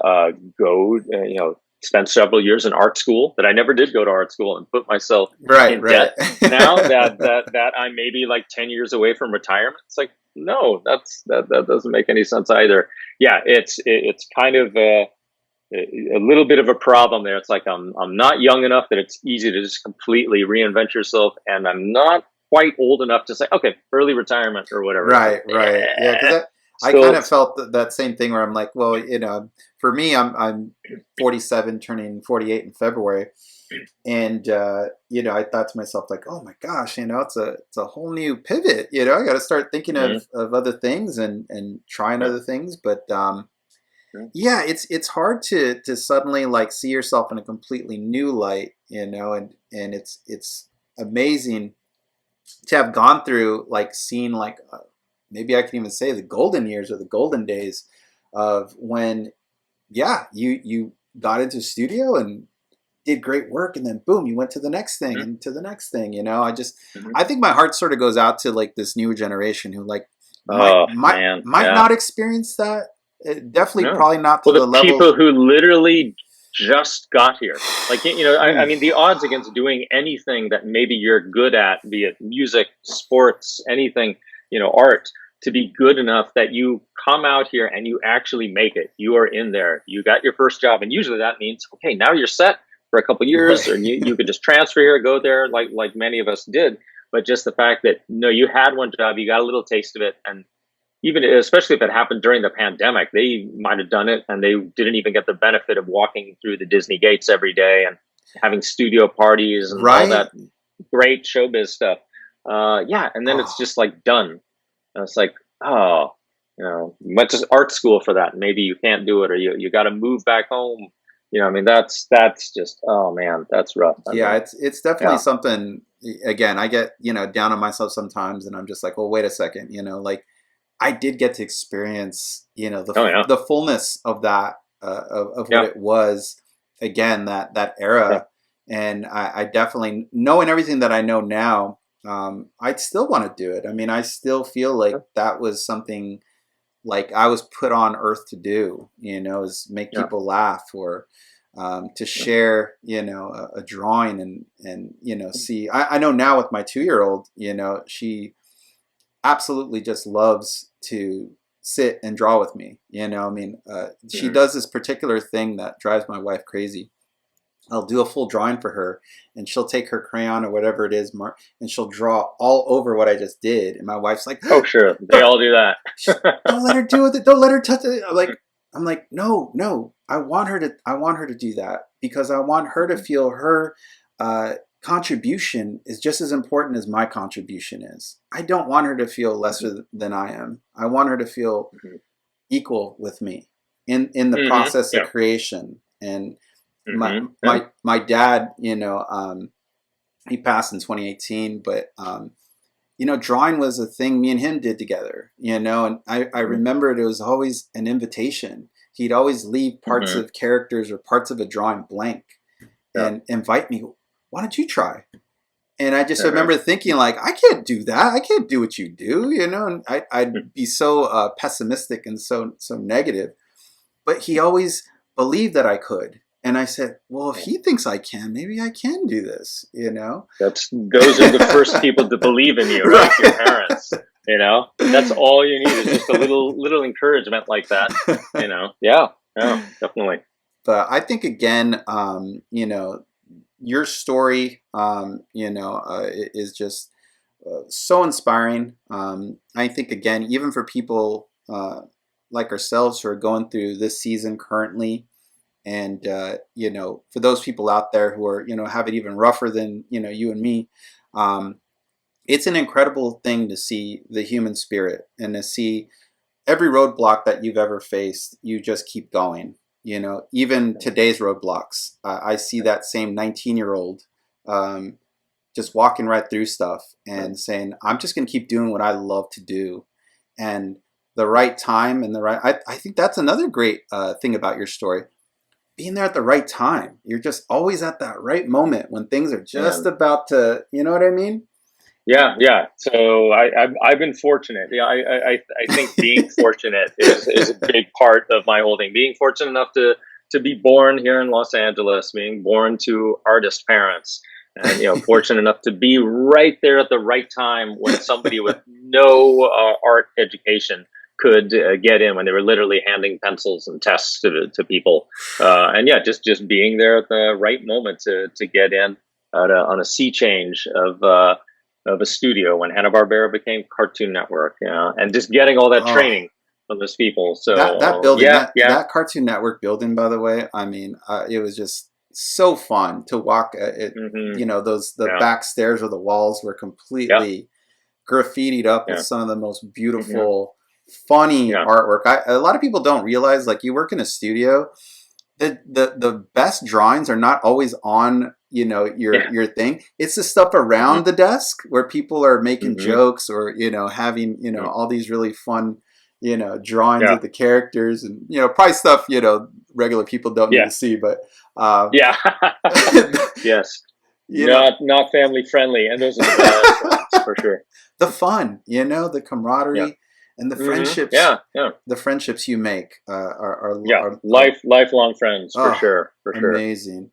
go, you know, spend several years in art school that I never did go to art school and put myself in debt now that I'm maybe like 10 years away from retirement? It's like, no, that doesn't make any sense either. Yeah, it's kind of a little bit of a problem there. It's like I'm not young enough that it's easy to just completely reinvent yourself, and I'm not quite old enough to say, okay, early retirement or whatever. Right. Yeah, because I kind of felt that same thing where I'm like, well, you know, for me, I'm 47, turning 48 in February. And, you know, I thought to myself, like, oh my gosh, you know, it's a whole new pivot. You know, I got to start thinking of other things and trying other things. But, yeah, it's hard to suddenly like see yourself in a completely new light, you know, and it's amazing to have gone through, like, seeing, like, maybe I can even say the golden years or the golden days of when, yeah, you got into studio and did great work, and then boom, you went to the next thing and to the next thing. You know, I think my heart sort of goes out to like this newer generation who like might not experience that. Definitely, probably not to the level. People who literally just got here, like, you know, I mean, the odds against doing anything that maybe you're good at, be it music, sports, anything, you know, art, to be good enough that you come out here and you actually make it. You are in there. You got your first job, and usually that means, okay, now you're set for a couple of years, or you could just transfer here, go there, like many of us did. But just the fact that, no, you had one job, you got a little taste of it, and even especially if it happened during the pandemic, they might have done it and they didn't even get the benefit of walking through the Disney gates every day and having studio parties and all that great showbiz stuff. Yeah, and then it's just like done. And it's like, oh, you know, you went to art school for that. Maybe you can't do it, or you got to move back home. You know, I mean, that's just, oh man, that's rough. Yeah, it's definitely something. Again, I get, you know, down on myself sometimes, and I'm just like, well, wait a second, you know, like I did get to experience, you know, the fullness of that, of what it was. Again, that era, and I definitely, knowing everything that I know now, I'd still want to do it. I mean, I still feel like that was something like I was put on earth to do, you know, is make people laugh, or to share, you know, a drawing and, you know, see, I know now with my 2-year-old, you know, she absolutely just loves to sit and draw with me. You know, I mean, she does this particular thing that drives my wife crazy. I'll do a full drawing for her, and she'll take her crayon or whatever it is, and she'll draw all over what I just did. And my wife's like, "Oh, sure, they all do that. Don't let her do it. Don't let her touch it." I'm like, no. I want her to do that because I want her to feel her contribution is just as important as my contribution is. I don't want her to feel lesser than I am. I want her to feel equal with me in the process of creation. And my dad, you know, he passed in 2018, but you know, drawing was a thing me and him did together, you know, and I remembered it was always an invitation. He'd always leave parts of characters or parts of a drawing blank and invite me, why don't you try? And I just remember thinking, like, I can't do that. I can't do what you do, you know, and I'd be so pessimistic and so negative. But he always believed that I could. And I said, well, if he thinks I can, maybe I can do this, you know? Those are the first people to believe in you, right? Your parents, you know? That's all you need is just a little encouragement like that, you know? Yeah, definitely. But I think, again, you know, your story, you know, is just so inspiring. I think, again, even for people like ourselves who are going through this season currently, And, for those people out there who are, have it even rougher than, you and me, it's an incredible thing to see the human spirit and to see every roadblock that you've ever faced, you just keep going. Even today's roadblocks, I see that same 19-year-old just walking right through stuff and saying, I'm just going to keep doing what I love to do. And the right time and I think that's another great thing about your story. Being there at the right time. You're just always at that right moment when things are just about to, you know what I mean? Yeah. So I've been fortunate. Yeah, I think being fortunate is a big part of my whole thing. Being fortunate enough to be born here in Los Angeles, being born to artist parents, and fortunate enough to be right there at the right time when somebody with no art education could get in, when they were literally handing pencils and tests to people, and just being there at the right moment to get in on a sea change of a studio when Hanna-Barbera became Cartoon Network, and just getting all that training from those people. So that building, that Cartoon Network building, by the way, I mean, it was just so fun to walk. The back stairs or the walls were completely graffitied up with some of the most beautiful, funny artwork. A lot of people don't realize, like, you work in a studio, the best drawings are not always on your thing. It's the stuff around the desk where people are making jokes or having all these really fun drawings of the characters, and probably stuff regular people don't need to see, but yes, not family friendly, and those are the best for sure. The fun, the camaraderie. And the friendships, the friendships you make are lifelong friends for sure. Amazing.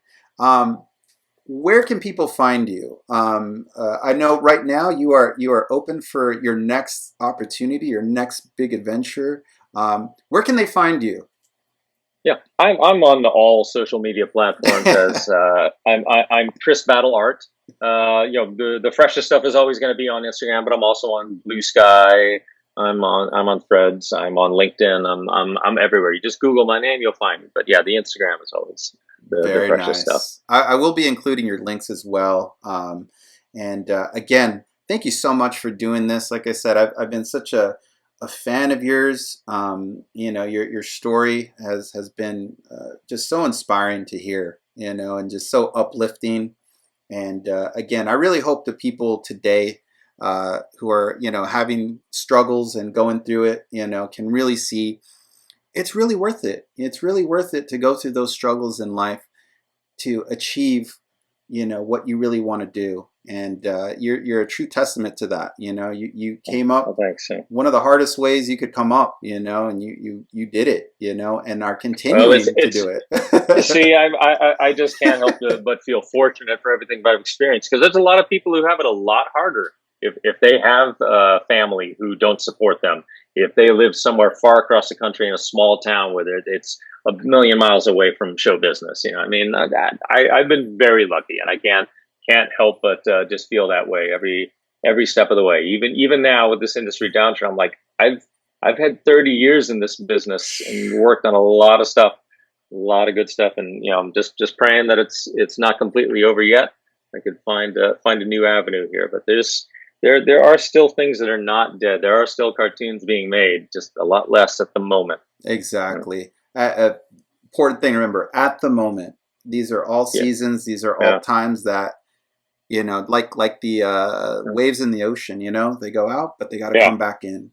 Where can people find you? I know right now you are open for your next opportunity, your next big adventure. Where can they find you? Yeah, I'm on all social media platforms as I'm Chris Battle Art. The freshest stuff is always going to be on Instagram, but I'm also on Blue Sky. I'm on Threads. I'm on LinkedIn. I'm everywhere. You just Google my name, you'll find me. But yeah, the Instagram is always the freshest stuff. I will be including your links as well. Again, thank you so much for doing this. Like I said, I've been such a fan of yours. Your story has been just so inspiring to hear. And just so uplifting. And again, I really hope the people today who are having struggles and going through it can really see it's really worth it. It's really worth it to go through those struggles in life to achieve what you really want to do. And you're a true testament to that. You came up one of the hardest ways you could come up, and you did it, and are continuing to do it. See, I just can't help but feel fortunate for everything I've experienced, because there's a lot of people who have it a lot harder. If they have a family who don't support them, if they live somewhere far across the country in a small town where it's a million miles away from show business, I've been very lucky, and I can't help but just feel that way every step of the way. Even now with this industry downturn, I'm like, I've had 30 years in this business and worked on a lot of stuff, a lot of good stuff, and I'm just praying that it's not completely over yet. I could find a new avenue here, but there are still things that are not dead. There are still cartoons being made, just a lot less at the moment. Exactly. Important thing to remember, at the moment. These are all seasons. These are all times that, like the waves in the ocean, they go out, but they got to come back in,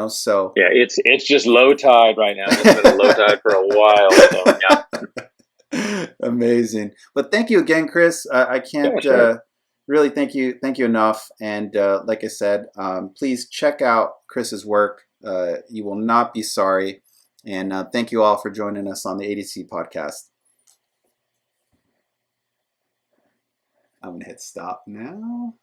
so. Yeah, it's just low tide right now. It's been low tide for a while. So, yeah. Amazing. But thank you again, Chris. I can't really thank you enough. And like I said, please check out Chris's work. You will not be sorry. And thank you all for joining us on the ADC Podcast. I'm going to hit stop now.